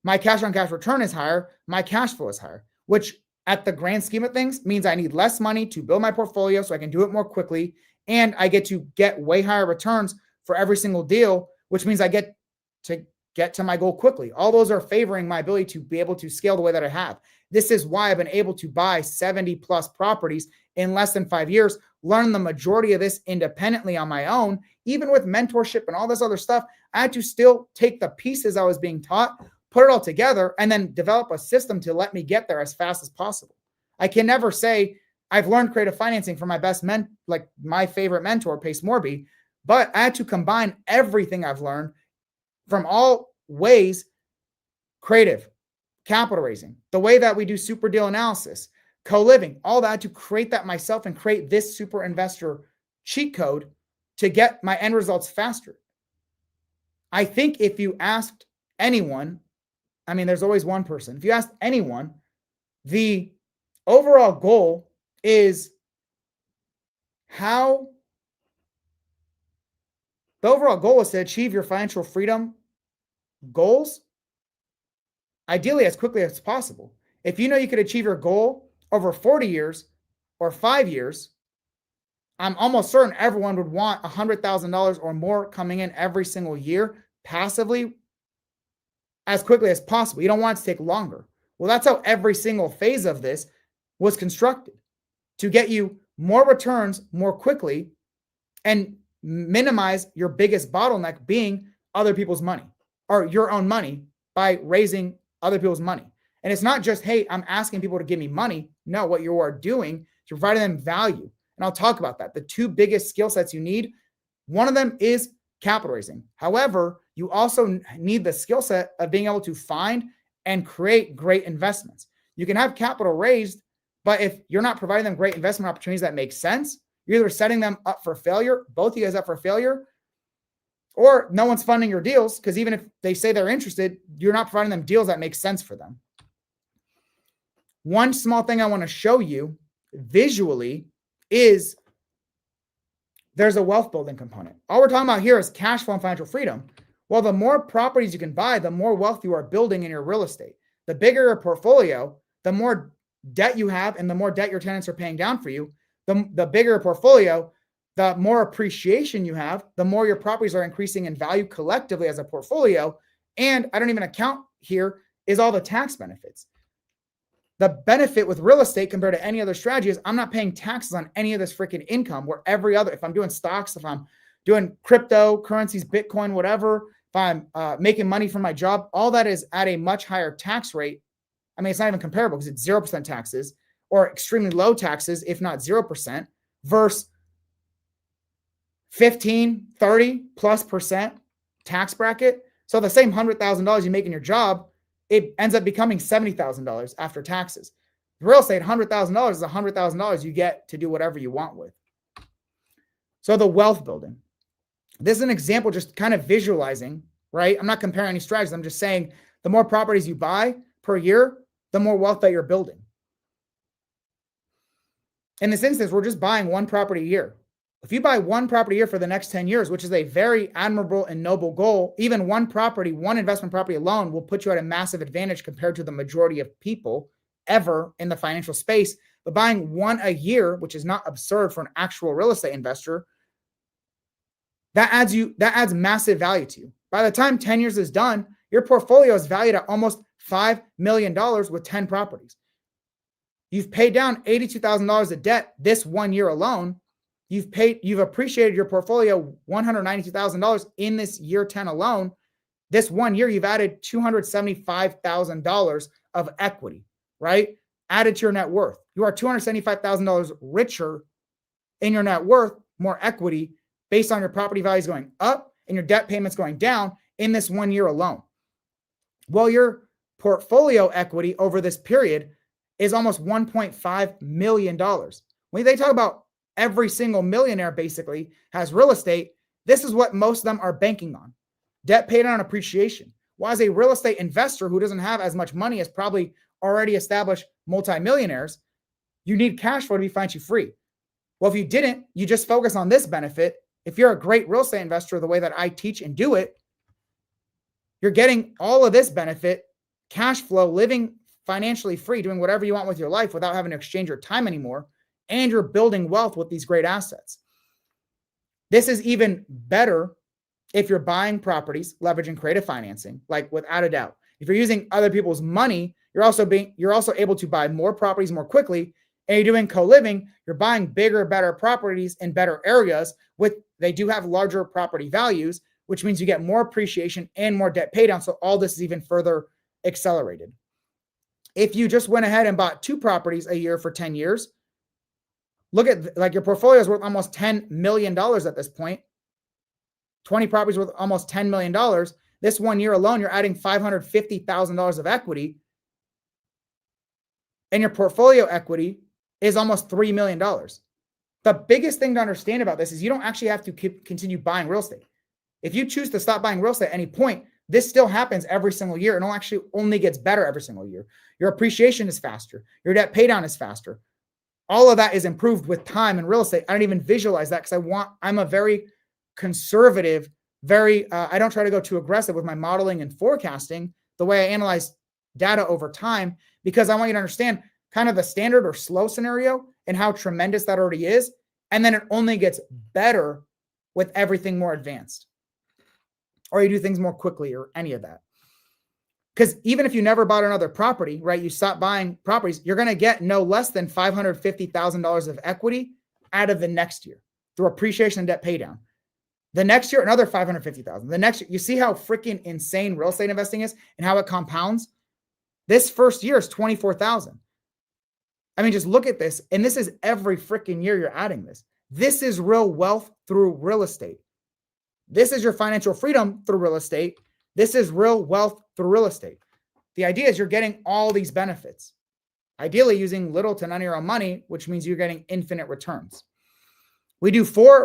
my cash on cash return is higher, my cash flow is higher, which at the grand scheme of things means I need less money to build my portfolio so I can do it more quickly. And I get to get way higher returns for every single deal, which means I get to my goal quickly. All those are favoring my ability to be able to scale the way that I have. This is why I've been able to buy 70 plus properties in less than 5 years, learn the majority of this independently on my own. Even with mentorship and all this other stuff, I had to still take the pieces I was being taught, put it all together, and then develop a system to let me get there as fast as possible. I can never say I've learned creative financing from like my favorite mentor, Pace Morby, but I had to combine everything I've learned from all ways: creative, capital raising, the way that we do super deal analysis, co-living, all that, to create that myself and create this super investor cheat code to get my end results faster. I think if you asked anyone, I mean, there's always one person. If you asked anyone, the overall goal is to achieve your financial freedom goals ideally as quickly as possible. If you know you could achieve your goal over 40 years or 5 years, I'm almost certain everyone would want $100,000 or more coming in every single year passively as quickly as possible. You don't want it to take longer. Well, that's how every single phase of this was constructed, to get you more returns more quickly and minimize your biggest bottleneck being other people's money or your own money by raising other people's money. And it's not just, hey, I'm asking people to give me money. No, what you are doing is providing them value. And I'll talk about that. The two biggest skill sets you need, one of them is capital raising. However, you also need the skill set of being able to find and create great investments. You can have capital raised, but if you're not providing them great investment opportunities that make sense, you're either setting them up for failure, both of you guys up for failure, or no one's funding your deals, because even if they say they're interested, you're not providing them deals that make sense for them. One small thing I want to show you visually is there's a wealth building component. All we're talking about here is cash flow and financial freedom. Well, the more properties you can buy, the more wealth you are building in your real estate. The bigger your portfolio, the more debt you have, and the more debt your tenants are paying down for you. The bigger your portfolio, the more appreciation you have, the more your properties are increasing in value collectively as a portfolio. And I don't even account here is all the tax benefits. The benefit with real estate compared to any other strategy is I'm not paying taxes on any of this freaking income, where every other, if I'm doing stocks, if I'm doing cryptocurrencies, Bitcoin, whatever, if I'm making money from my job, all that is at a much higher tax rate. I mean, it's not even comparable because it's 0% taxes or extremely low taxes, if not 0%, versus 15, 30+% tax bracket. So the same $100,000 you make in your job, it ends up becoming $70,000 after taxes. Real estate, $100,000 is $100,000 you get to do whatever you want with. So the wealth building. This is an example, just kind of visualizing, right? I'm not comparing any strategies. I'm just saying the more properties you buy per year, the more wealth that you're building. In this instance, we're just buying one property a year. If you buy one property a year for the next 10 years, which is a very admirable and noble goal, even one property, one investment property alone will put you at a massive advantage compared to the majority of people ever in the financial space. But buying one a year, which is not absurd for an actual real estate investor, that adds massive value to you. By the time 10 years is done, your portfolio is valued at almost $5 million with 10 properties. You've paid down $82,000 of debt this 1 year alone. You've appreciated your portfolio $192,000 in this year 10 alone. This 1 year, you've added $275,000 of equity, right? Added to your net worth. You are $275,000 richer in your net worth, more equity based on your property values going up and your debt payments going down in this 1 year alone. Well, your portfolio equity over this period is almost $1.5 million. When they talk about every single millionaire basically has real estate, this is what most of them are banking on. Debt paid on appreciation. Why, as a real estate investor who doesn't have as much money as probably already established multimillionaires, you need cash flow to be financially free. Well, if you didn't, you just focus on this benefit. If you're a great real estate investor the way that I teach and do it, you're getting all of this benefit, cash flow, living financially free, doing whatever you want with your life without having to exchange your time anymore. And you're building wealth with these great assets. This is even better if you're buying properties, leveraging creative financing, like without a doubt. If you're using other people's money, you're also able to buy more properties more quickly. And you're doing co-living, you're buying bigger, better properties in better areas they do have larger property values, which means you get more appreciation and more debt pay down. So all this is even further accelerated. If you just went ahead and bought 2 properties a year for 10 years, look at, like, your portfolio is worth almost $10 million at this point. 20 properties worth almost $10 million. This 1 year alone, you're adding $550,000 of equity. And your portfolio equity is almost $3 million. The biggest thing to understand about this is you don't actually have to continue buying real estate. If you choose to stop buying real estate at any point, this still happens every single year. And it actually only gets better every single year. Your appreciation is faster. Your debt pay down is faster. All of that is improved with time in real estate. I don't even visualize that because I'm a very conservative, I don't try to go too aggressive with my modeling and forecasting, the way I analyze data over time, because I want you to understand kind of the standard or slow scenario and how tremendous that already is. And then it only gets better with everything more advanced, or you do things more quickly or any of that. Because even if you never bought another property, right, you stop buying properties, you're going to get no less than $550,000 of equity out of the next year through appreciation and debt pay down. The next year, another $550,000. The next year, you see how freaking insane real estate investing is and how it compounds? This first year is $24,000. I mean, just look at this. And this is every freaking year you're adding this. This is real wealth through real estate. This is your financial freedom through real estate. This is real wealth through real estate. The idea is you're getting all these benefits, ideally using little to none of your own money, which means you're getting infinite returns. We're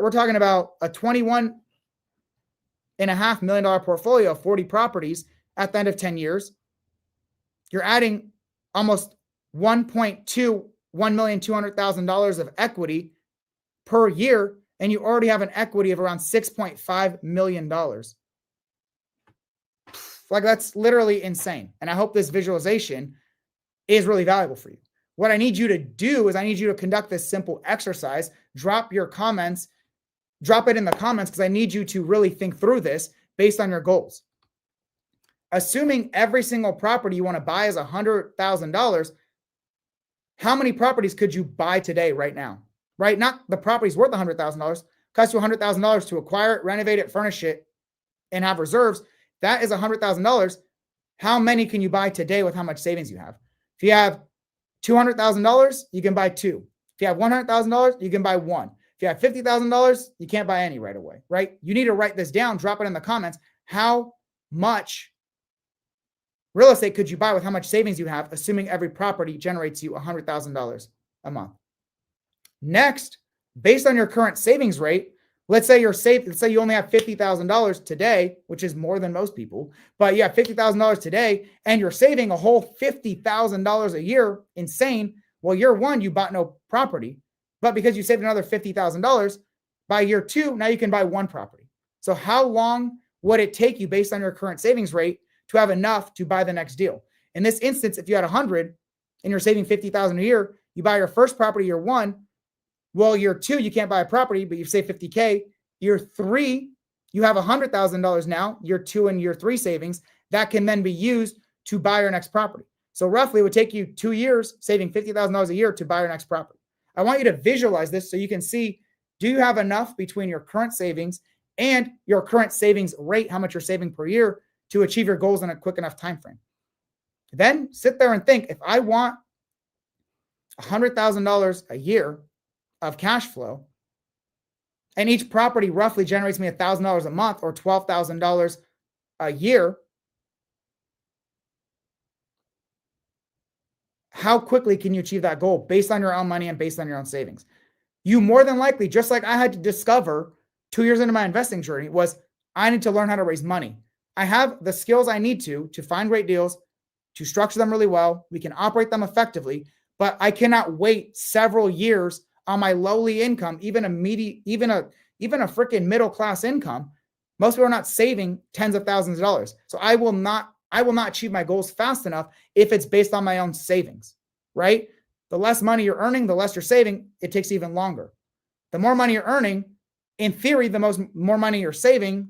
talking about a $21.5 million portfolio of 40 properties at the end of 10 years. You're adding almost $1,200,000 of equity per year, and you already have an equity of around $6.5 million. Like, that's literally insane. And I hope this visualization is really valuable for you. What I need you to do is I need you to conduct this simple exercise. Drop it in the comments, because I need you to really think through this based on your goals. Assuming every single property you want to buy is $100,000, how many properties could you buy today right now? Right? Not the property's worth $100,000. Costs you $100,000 to acquire it, renovate it, furnish it, and have reserves. That is $100,000. How many can you buy today with how much savings you have? If you have $200,000, you can buy 2. If you have $100,000, you can buy 1. If you have $50,000, you can't buy any right away, right? You need to write this down, drop it in the comments. How much real estate could you buy with how much savings you have, assuming every property generates you $100,000 a month? Next, based on your current savings rate, let's say you only have $50,000 today, which is more than most people, but you have $50,000 today and you're saving a whole $50,000 a year. Insane. Well, year 1, you bought no property. But because you saved another $50,000, by year 2, now you can buy 1 property. So how long would it take you based on your current savings rate to have enough to buy the next deal? In this instance, if you had 100 and you're saving 50,000 a year, you buy your first property year 1. Well, year 2, you can't buy a property, but you've saved 50K. Year 3, you have $100,000 now, year 2 and year 3 savings that can then be used to buy your next property. So roughly it would take you 2 years saving $50,000 a year to buy your next property. I want you to visualize this so you can see, do you have enough between your current savings and your current savings rate, how much you're saving per year, to achieve your goals in a quick enough time frame? Then sit there and think, if I want $100,000 a year of cash flow, and each property roughly generates me $1,000 a month or $12,000 a year, how quickly can you achieve that goal based on your own money and based on your own savings? You more than likely, just like I had to discover 2 years into my investing journey, was I need to learn how to raise money. I have the skills I need to find great deals, to structure them really well. We can operate them effectively, but I cannot wait several years on my lowly income, even a freaking middle class income. Most people are not saving tens of thousands of dollars. So I will not achieve my goals fast enough if it's based on my own savings, right? The less money you're earning, the less you're saving, it takes even longer. The more money you're earning, in theory, the more money you're saving,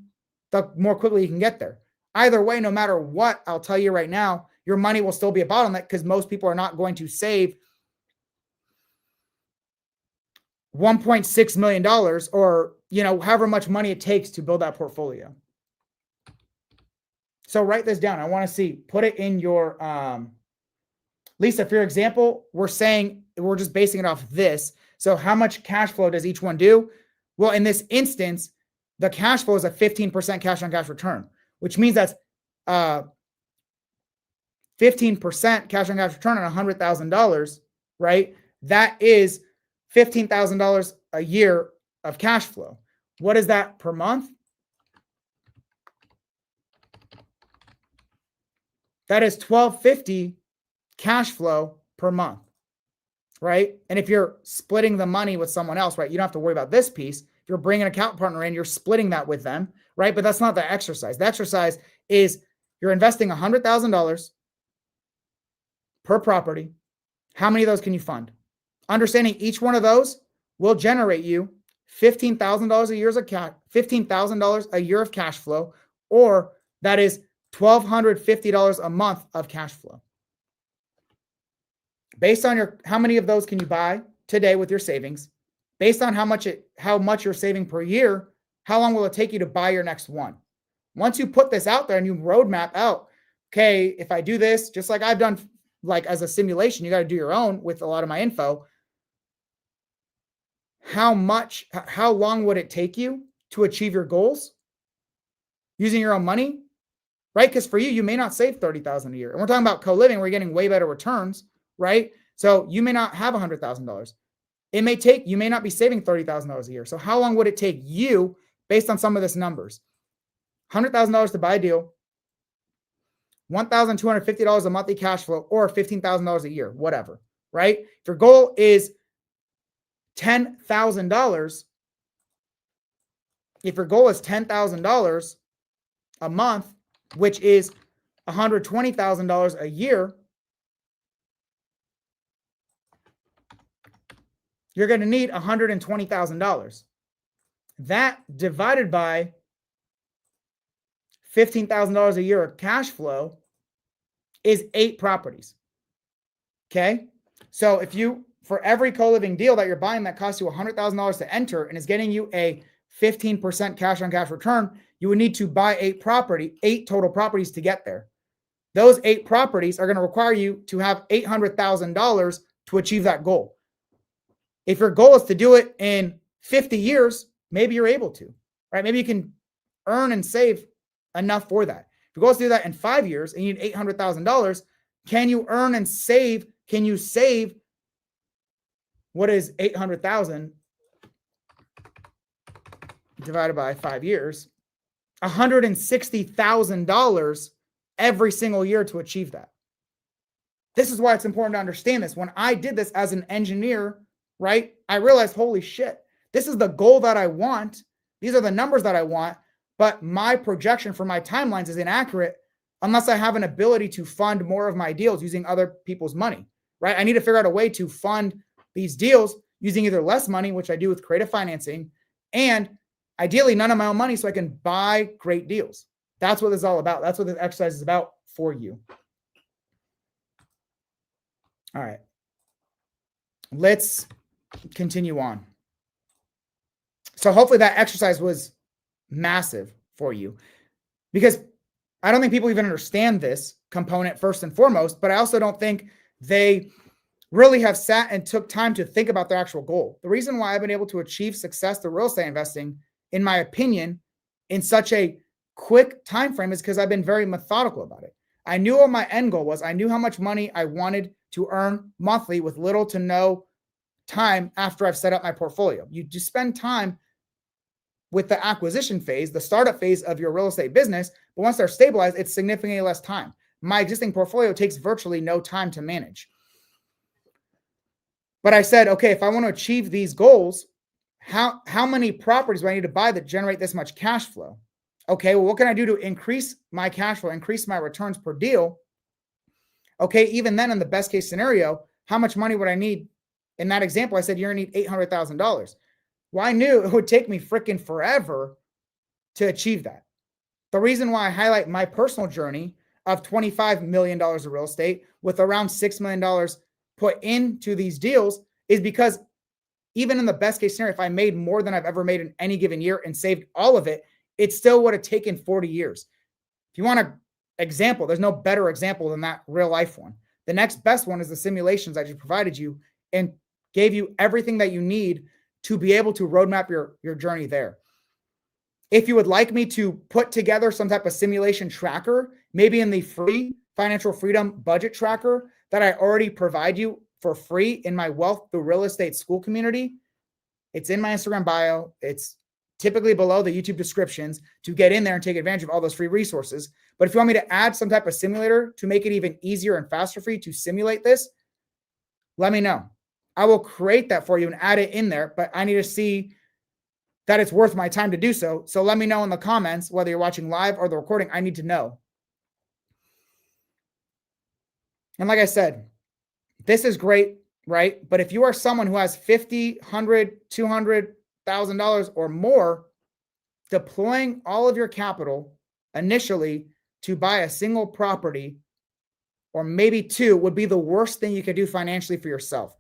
the more quickly you can get there. Either way, no matter what, I'll tell you right now, your money will still be a bottleneck because most people are not going to save $1.6 million or, however much money it takes to build that portfolio. So write this down. I want to see, put it in your, Lisa, for your example, we're just basing it off this. So how much cash flow does each one do? Well, in this instance, the cash flow is a 15% cash on cash return, which means that's 15% cash on cash return on $100,000, right? That is $15,000 a year of cash flow. What is that per month? That is $1,250 cash flow per month, right? And if you're splitting the money with someone else, right, you don't have to worry about this piece. If you're bringing an account partner in, you're splitting that with them, right? But that's not the exercise. The exercise is you're investing $100,000 per property. How many of those can you fund? Understanding each one of those will generate you $15,000 a year of cash flow, or that is $1,250 a month of cash flow. Based on how many of those can you buy today with your savings, based on how much you're saving per year, how long will it take you to buy your next one? Once you put this out there and you roadmap out, okay, if I do this, just like I've done, like as a simulation, you got to do your own with a lot of my info. How long would it take you to achieve your goals using your own money, right? Because for you may not save $30,000 a year. And we're talking about co-living, where you're getting way better returns, right? So you may not have $100,000. You may not be saving $30,000 a year. So how long would it take you based on some of this numbers? $100,000 to buy a deal, $1,250 a monthly cash flow, or $15,000 a year, whatever, right? If your goal is $10,000, if your goal is $10,000 a month, which is $120,000 a year, you're going to need $120,000. That divided by $15,000 a year of cash flow is 8 properties. Okay. So for every co-living deal that you're buying that costs you $100,000 to enter and is getting you a 15% cash on cash return, you would need to buy 8 total properties to get there. Those 8 properties are going to require you to have $800,000 to achieve that goal. If your goal is to do it in 50 years, maybe you're able to, right? Maybe you can earn and save enough for that. If your goal is to do that in 5 years and you need $800,000, can you earn and save? Can you save? What is 800,000 divided by 5 years? $160,000 every single year to achieve that. This is why it's important to understand this. When I did this as an engineer, right, I realized, holy shit, this is the goal that I want. These are the numbers that I want, but my projection for my timelines is inaccurate unless I have an ability to fund more of my deals using other people's money, right? I need to figure out a way to fund these deals using either less money, which I do with creative financing, and ideally none of my own money so I can buy great deals. That's what this is all about. That's what this exercise is about for you. All right. Let's continue on. So hopefully that exercise was massive for you, because I don't think people even understand this component first and foremost, but I also don't think they really have sat and took time to think about their actual goal. The reason why I've been able to achieve success through real estate investing, in my opinion, in such a quick time frame is because I've been very methodical about it. I knew what my end goal was. I knew how much money I wanted to earn monthly with little to no time after I've set up my portfolio. You just spend time with the acquisition phase, the startup phase of your real estate business, but once they're stabilized, it's significantly less time. My existing portfolio takes virtually no time to manage. But I said, okay, if I want to achieve these goals, how many properties do I need to buy that generate this much cash flow? Okay, well, what can I do to increase my cash flow, increase my returns per deal? Okay, even then, in the best case scenario, how much money would I need? In that example, I said you're going to need $800,000. Well, I knew it would take me freaking forever to achieve that. The reason why I highlight my personal journey of $25 million of real estate with around $6 million put into these deals is because even in the best case scenario, if I made more than I've ever made in any given year and saved all of it, it still would have taken 40 years. If you want an example, there's no better example than that real life one. The next best one is the simulations I just provided you and gave you everything that you need to be able to roadmap your journey there. If you would like me to put together some type of simulation tracker, maybe in the free financial freedom budget tracker that I already provide you for free in my Wealth Through Real Estate School community, it's in my Instagram bio. It's typically below the YouTube descriptions to get in there and take advantage of all those free resources. But if you want me to add some type of simulator to make it even easier and faster for you to simulate this, let me know. I will create that for you and add it in there, but I need to see that it's worth my time to do so. So let me know in the comments, whether you're watching live or the recording. I need to know. And like I said, this is great, right? But if you are someone who has $50, $100, $200,000 or more, deploying all of your capital initially to buy a single property or maybe two would be the worst thing you could do financially for yourself.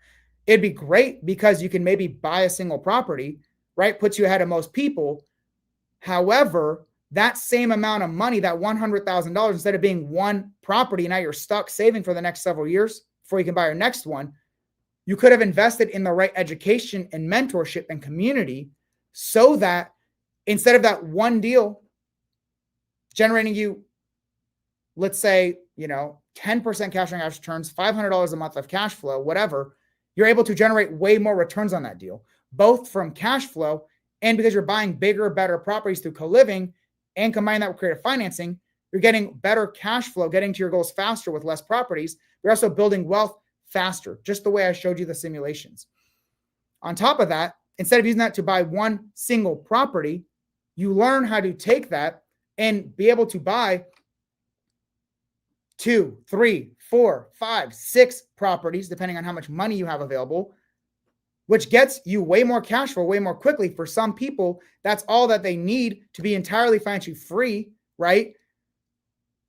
It'd be great because you can maybe buy a single property, right? Puts you ahead of most people. However, that same amount of money, that $100,000, instead of being one property, now you're stuck saving for the next several years before you can buy your next one. You could have invested in the right education and mentorship and community so that instead of that one deal generating you, let's say, 10% cash on cash returns, $500 a month of cash flow, whatever, you're able to generate way more returns on that deal, both from cash flow and because you're buying bigger, better properties through co-living and combine that with creative financing, you're getting better cash flow, getting to your goals faster with less properties. You're also building wealth faster, just the way I showed you the simulations. On top of that, instead of using that to buy one single property, you learn how to take that and be able to buy 2, 3, 4, 5, 6 properties, depending on how much money you have available, which gets you way more cash flow way more quickly. For some people, that's all that they need to be entirely financially free, right?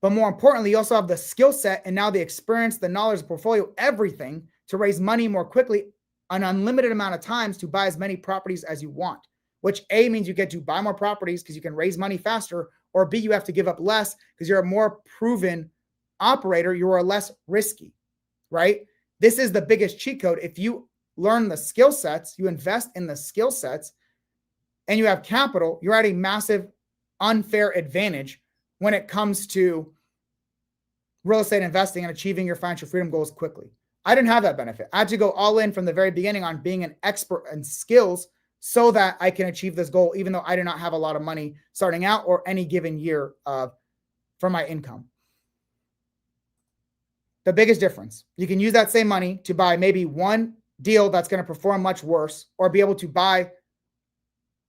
But more importantly, you also have the skill set and now the experience, the knowledge, the portfolio, everything to raise money more quickly, an unlimited amount of times to buy as many properties as you want, which A, means you get to buy more properties because you can raise money faster, or B, you have to give up less because you're a more proven operator, you are less risky, right? This is the biggest cheat code. If you learn the skill sets, you invest in the skill sets, and you have capital, you're at a massive unfair advantage when it comes to real estate investing and achieving your financial freedom goals quickly. I didn't have that benefit. I had to go all in from the very beginning on being an expert in skills so that I can achieve this goal, even though I did not have a lot of money starting out or any given year for my income. The biggest difference, you can use that same money to buy maybe one deal that's going to perform much worse, or be able to buy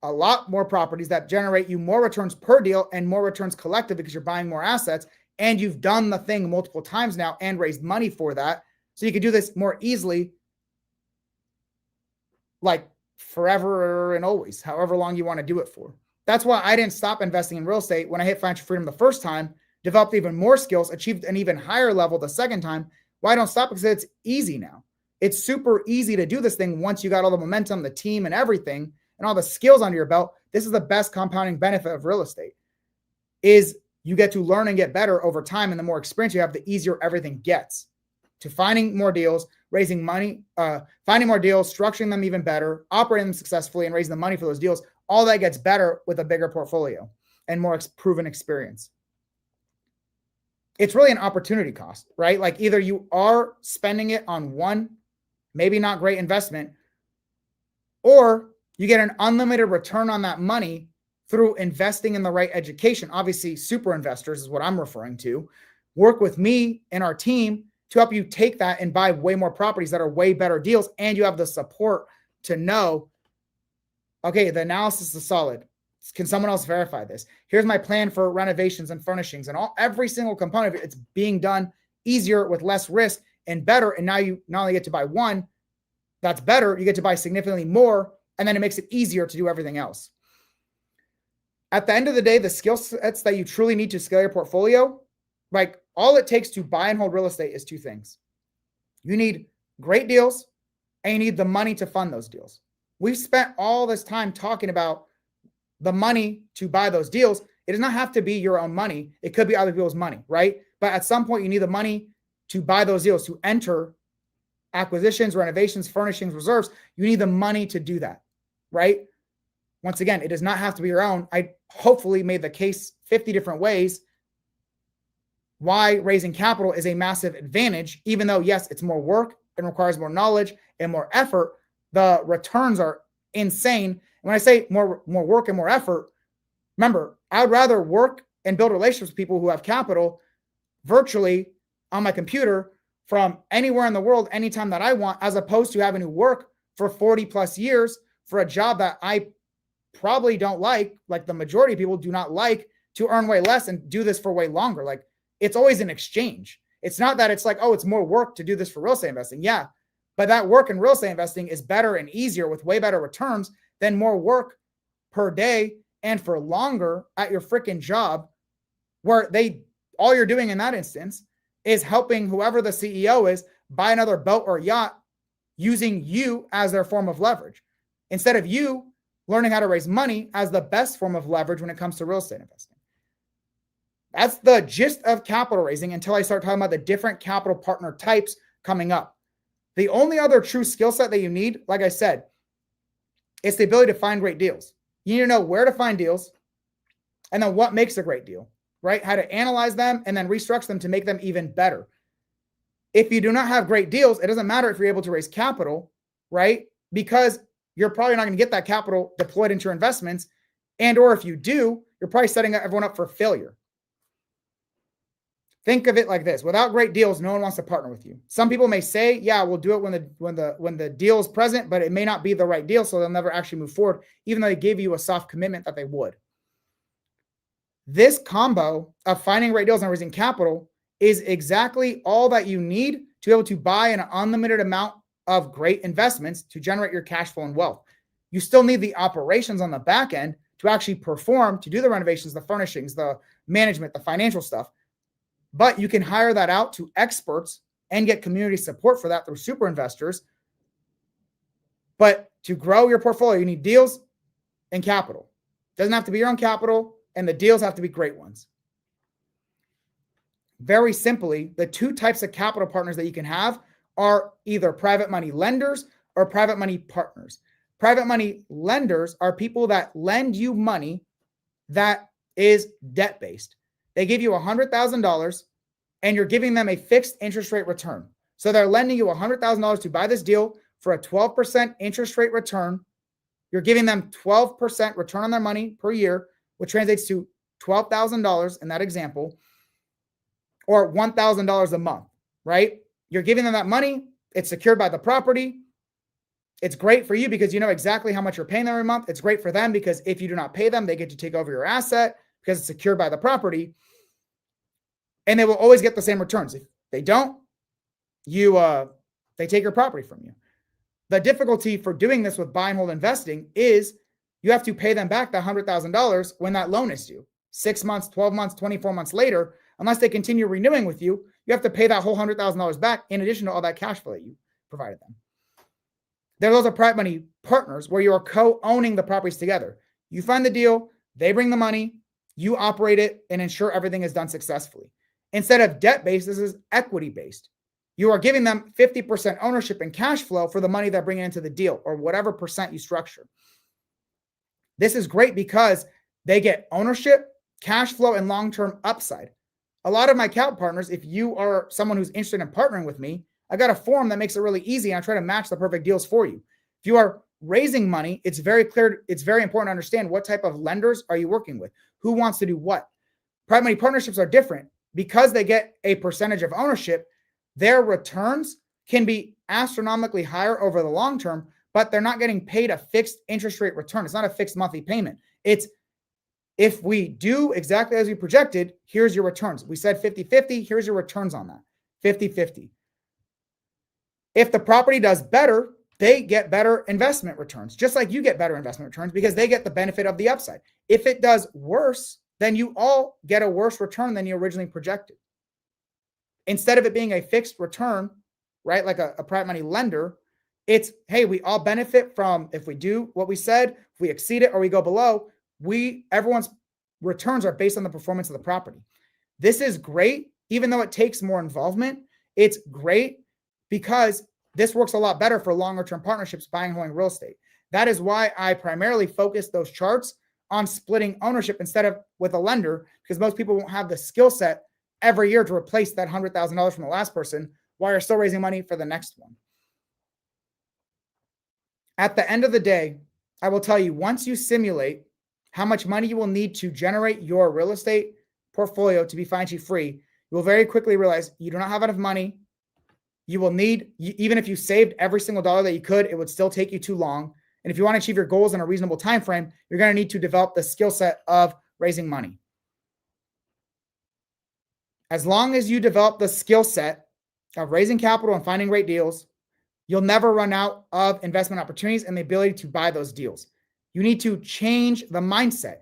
a lot more properties that generate you more returns per deal and more returns collective because you're buying more assets and you've done the thing multiple times now and raised money for that. So you can do this more easily, like forever and always, however long you want to do it for. That's why I didn't stop investing in real estate when I hit financial freedom the first time, developed even more skills, achieved an even higher level the second time. Why I don't stop? Because it's easy now. It's super easy to do this thing once you got all the momentum, the team, and everything, and all the skills under your belt. This is the best compounding benefit of real estate, is you get to learn and get better over time. And the more experience you have, the easier everything gets to finding more deals, raising money, finding more deals, structuring them even better, operating them successfully, and raising the money for those deals. All that gets better with a bigger portfolio and more proven experience. It's really an opportunity cost, right? Like either you are spending it on one, maybe not great investment, or you get an unlimited return on that money through investing in the right education. Obviously, super investors is what I'm referring to. Work with me and our team to help you take that and buy way more properties that are way better deals. And you have the support to know, okay, the analysis is solid. Can someone else verify this? Here's my plan for renovations and furnishings and every single component of it. It's being done easier with less risk and better. And now you not only get to buy one that's better, you get to buy significantly more. And then it makes it easier to do everything else. At the end of the day, the skill sets that you truly need to scale your portfolio, like all it takes to buy and hold real estate is two things. You need great deals and you need the money to fund those deals. We've spent all this time talking about the money to buy those deals. It does not have to be your own money. It could be other people's money, right? But at some point you need the money to buy those deals, to enter acquisitions, renovations, furnishings, reserves. You need the money to do that, right? Once again, it does not have to be your own. I hopefully made the case 50 different ways why raising capital is a massive advantage, even though, yes, it's more work and requires more knowledge and more effort. The returns are insane. When I say more work and more effort, remember, I would rather work and build relationships with people who have capital virtually on my computer from anywhere in the world, anytime that I want, as opposed to having to work for 40 plus years for a job that I probably don't like the majority of people do not like, to earn way less and do this for way longer. Like, it's always an exchange. It's not that it's like, oh, it's more work to do this for real estate investing. Yeah, but that work in real estate investing is better and easier with way better returns than more work per day and for longer at your freaking job, where all you're doing in that instance is helping whoever the CEO is buy another boat or yacht using you as their form of leverage, instead of you learning how to raise money as the best form of leverage when it comes to real estate investing. That's the gist of capital raising until I start talking about the different capital partner types coming up. The only other true skill set that you need, like I said, is the ability to find great deals. You need to know where to find deals and then what makes a great deal, right? How to analyze them and then restructure them to make them even better. If you do not have great deals, it doesn't matter if you're able to raise capital, right? Because you're probably not going to get that capital deployed into your investments. And or if you do, you're probably setting everyone up for failure. Think of it like this. Without great deals, no one wants to partner with you. Some people may say, yeah, we'll do it when the deal is present, but it may not be the right deal, so they'll never actually move forward, even though they gave you a soft commitment that they would. This combo of finding great deals and raising capital is exactly all that you need to be able to buy an unlimited amount of great investments to generate your cash flow and wealth. You still need the operations on the back end to actually perform, to do the renovations, the furnishings, the management, the financial stuff. But you can hire that out to experts and get community support for that through super investors. But to grow your portfolio, you need deals and capital. It doesn't have to be your own capital, and the deals have to be great ones. Very simply, the two types of capital partners that you can have are either private money lenders or private money partners. Private money lenders are people that lend you money that is debt-based. They give you $100,000 and you're giving them a fixed interest rate return. So they're lending you $100,000 to buy this deal for a 12% interest rate return. You're giving them 12% return on their money per year, which translates to $12,000 in that example, or $1,000 a month, right? You're giving them that money. It's secured by the property. It's great for you because you know exactly how much you're paying them every month. It's great for them because if you do not pay them, they get to take over your asset because it's secured by the property. And they will always get the same returns. If they don't, they take your property from you. The difficulty for doing this with buy and hold investing is you have to pay them back the $100,000 when that loan is due. 6 months, 12 months, 24 months later, unless they continue renewing with you, you have to pay that whole $100,000 back in addition to all that cash flow that you provided them. Those are private money partners where you are co-owning the properties together. You find the deal, they bring the money, you operate it and ensure everything is done successfully. Instead of debt-based, this is equity-based. You are giving them 50% ownership and cash flow for the money they're bringing into the deal or whatever percent you structure. This is great because they get ownership, cash flow, and long-term upside. A lot of my account partners, if you are someone who's interested in partnering with me, I got a form that makes it really easy, and I try to match the perfect deals for you. If you are raising money, it's very clear. It's very important to understand what type of lenders are you working with, who wants to do what. Private money partnerships are different because they get a percentage of ownership. Their returns can be astronomically higher over the long term, but they're not getting paid a fixed interest rate return. It's not a fixed monthly payment. It's if we do exactly as we projected, here's your returns. We said 50-50, here's your returns on that, 50-50. If the property does better, they get better investment returns, just like you get better investment returns because they get the benefit of the upside. If it does worse, then you all get a worse return than you originally projected. Instead of it being a fixed return, right, like a private money lender, it's, hey, we all benefit from if we do what we said, if we exceed it or we go below, everyone's returns are based on the performance of the property. This is great, even though it takes more involvement. It's great because this works a lot better for longer term partnerships, buying and holding real estate. That is why I primarily focus those charts on splitting ownership instead of with a lender, because most people won't have the skill set every year to replace that $100,000 from the last person while you're still raising money for the next one. At the end of the day, I will tell you, once you simulate how much money you will need to generate your real estate portfolio to be financially free, you will very quickly realize you do not have enough money. You will need, even if you saved every single dollar that you could, it would still take you too long. And if you want to achieve your goals in a reasonable time frame, you're going to need to develop the skill set of raising money. As long as you develop the skill set of raising capital and finding great deals, you'll never run out of investment opportunities and the ability to buy those deals. You need to change the mindset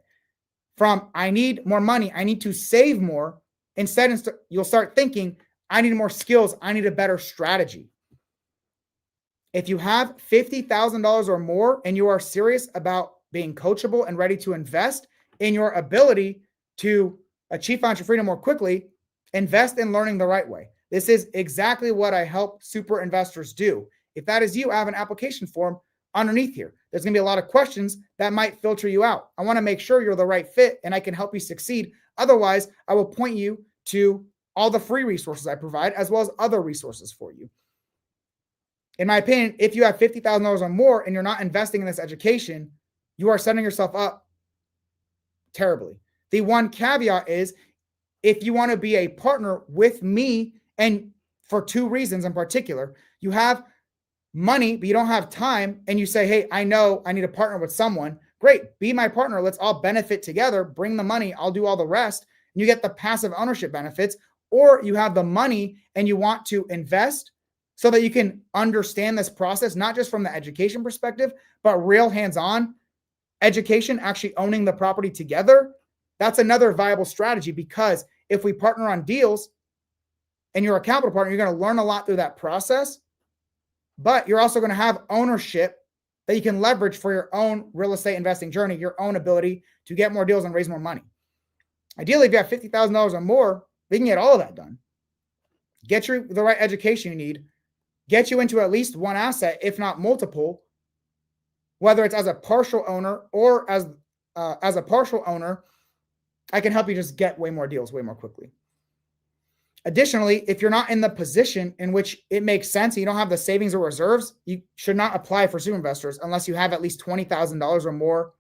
from I need more money, I need to save more. Instead, you'll start thinking, I need more skills, I need a better strategy. If you have $50,000 or more and you are serious about being coachable and ready to invest in your ability to achieve financial freedom more quickly, invest in learning the right way. This is exactly what I help super investors do. If that is you, I have an application form underneath here. There's going to be a lot of questions that might filter you out. I want to make sure you're the right fit and I can help you succeed. Otherwise, I will point you to all the free resources I provide, as well as other resources for you. In my opinion, if you have $50,000 or more and you're not investing in this education, you are setting yourself up terribly. The one caveat is if you want to be a partner with me, and for two reasons in particular, you have money, but you don't have time, and you say, hey, I know I need to partner with someone. Great, be my partner. Let's all benefit together. Bring the money. I'll do all the rest. And you get the passive ownership benefits. Or you have the money and you want to invest so that you can understand this process, not just from the education perspective, but real hands-on education, actually owning the property together. That's another viable strategy, because if we partner on deals and you're a capital partner, you're going to learn a lot through that process, but you're also going to have ownership that you can leverage for your own real estate investing journey, your own ability to get more deals and raise more money. Ideally, if you have $50,000 or more, we can get all of that done. Get you the right education you need, get you into at least one asset, if not multiple, whether it's as a partial owner or as a partial owner. I can help you just get way more deals way more quickly. Additionally, if you're not in the position in which it makes sense and you don't have the savings or reserves, you should not apply for super investors unless you have at least $20,000 or more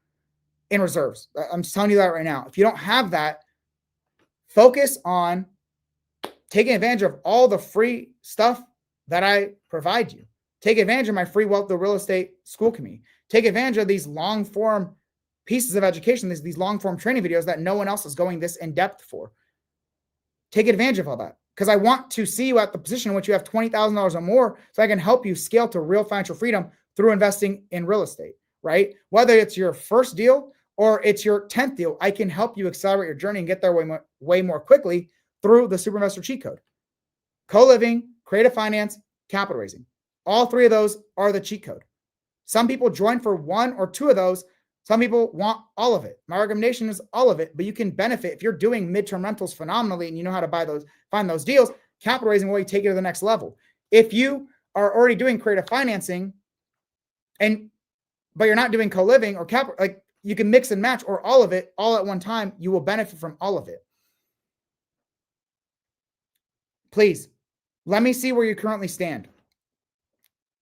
in reserves. I'm just telling you that right now. If you don't have that, focus on taking advantage of all the free stuff that I provide you. Take advantage of my free Wealth Build Real Estate school community. Take advantage of these long form pieces of education, these long form training videos that no one else is going this in depth for. Take advantage of all that, because I want to see you at the position in which you have $20,000 or more so I can help you scale to real financial freedom through investing in real estate, right? Whether it's your first deal or it's your 10th deal, I can help you accelerate your journey and get there way more quickly through the Super Investor Cheat Code. Co-living, creative finance, capital raising. All three of those are the cheat code. Some people join for one or two of those. Some people want all of it. My recommendation is all of it, but you can benefit if you're doing midterm rentals phenomenally and you know how to find those deals. Capital raising will take you to the next level. If you are already doing creative financing but you're not doing co-living or capital, like you can mix and match or all of it all at one time, you will benefit from all of it. Please, let me see where you currently stand.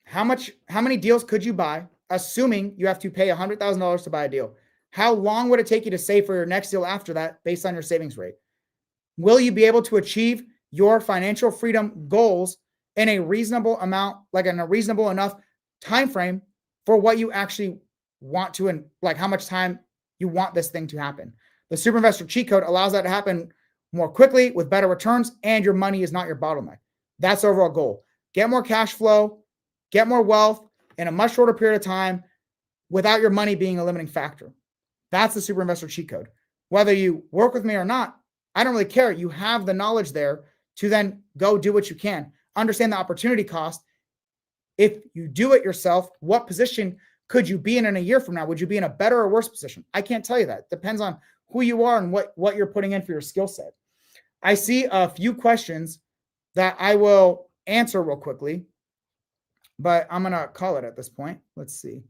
How many deals could you buy, assuming you have to pay $100,000 to buy a deal? How long would it take you to save for your next deal after that based on your savings rate? Will you be able to achieve your financial freedom goals in a reasonable amount, like in a reasonable enough time frame for what you actually want to, and like how much time you want this thing to happen? The Super Investor Cheat Code allows that to happen more quickly with better returns, and your money is not your bottleneck. That's the overall goal. Get more cash flow, get more wealth in a much shorter period of time without your money being a limiting factor. That's the Super Investor Cheat Code. Whether you work with me or not, I don't really care. You have the knowledge there to then go do what you can. Understand the opportunity cost. If you do it yourself, what position could you be in a year from now? Would you be in a better or worse position? I can't tell you that. It depends on who you are and what you're putting in for your skill set. I see a few questions that I will answer real quickly, but I'm going to call it at this point. Let's see.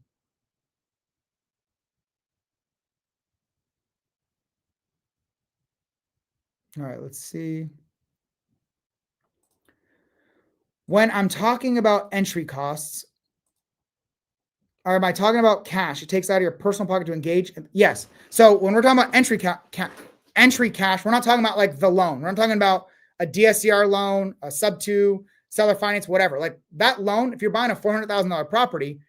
All right, let's see. When I'm talking about entry costs, or am I talking about cash? It takes out of your personal pocket to engage? Yes. So when we're talking about entry cash, we're not talking about like the loan. We're not talking about a DSCR loan, a sub 2, seller finance, whatever. Like that loan, if you're buying a $400,000 property,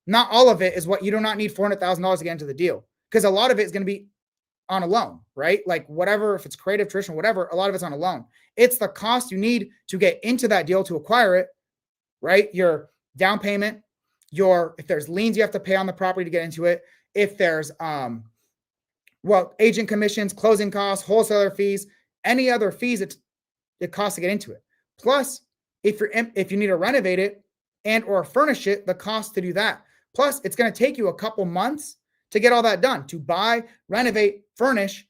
not all of it is what you do not need $400,000 to get into the deal, because a lot of it is going to be on a loan, right? Like whatever, if it's creative, traditional, whatever, a lot of it's on a loan. It's the cost you need to get into that deal to acquire it, right? Your down payment, if there's liens you have to pay on the property to get into it, if there's agent commissions, closing costs, wholesaler fees, any other fees it costs to get into it. Plus, if you need to renovate it and or furnish it, the cost to do that. Plus, it's going to take you a couple months to get all that done, to buy, renovate, furnish,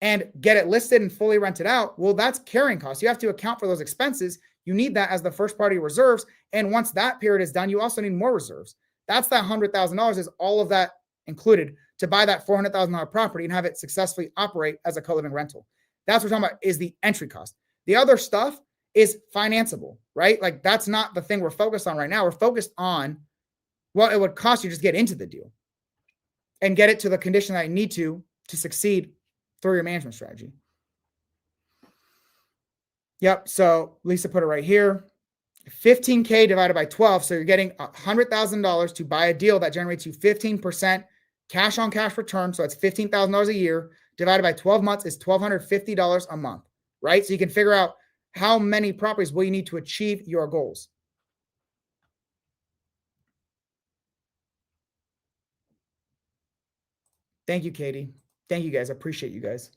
and get it listed and fully rented out. Well, that's carrying costs. You have to account for those expenses. You need that as the first party reserves. And once that period is done, you also need more reserves. That's that $100,000 is all of that included to buy that $400,000 property and have it successfully operate as a co-living rental. That's what we're talking about, is the entry cost. The other stuff is financeable, right? Like that's not the thing we're focused on right now. We're focused on what it would cost you to just get into the deal and get it to the condition that you need to succeed through your management strategy. Yep. So Lisa put it right here. 15K divided by 12. So you're getting $100,000 to buy a deal that generates you 15% cash on cash return. So that's $15,000 a year divided by 12 months is $1,250 a month, right? So you can figure out how many properties will you need to achieve your goals. Thank you, Katie. Thank you guys. I appreciate you guys.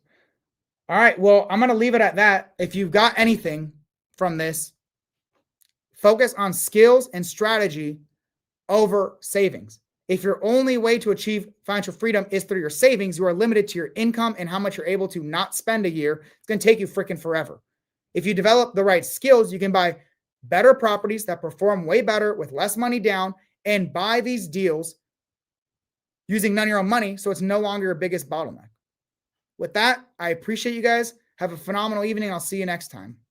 All right. Well, I'm going to leave it at that. If you've got anything from this, focus on skills and strategy over savings. If your only way to achieve financial freedom is through your savings, you are limited to your income and how much you're able to not spend a year. It's going to take you freaking forever. If you develop the right skills, you can buy better properties that perform way better with less money down and buy these deals using none of your own money, so it's no longer your biggest bottleneck. With that, I appreciate you guys. Have a phenomenal evening. I'll see you next time.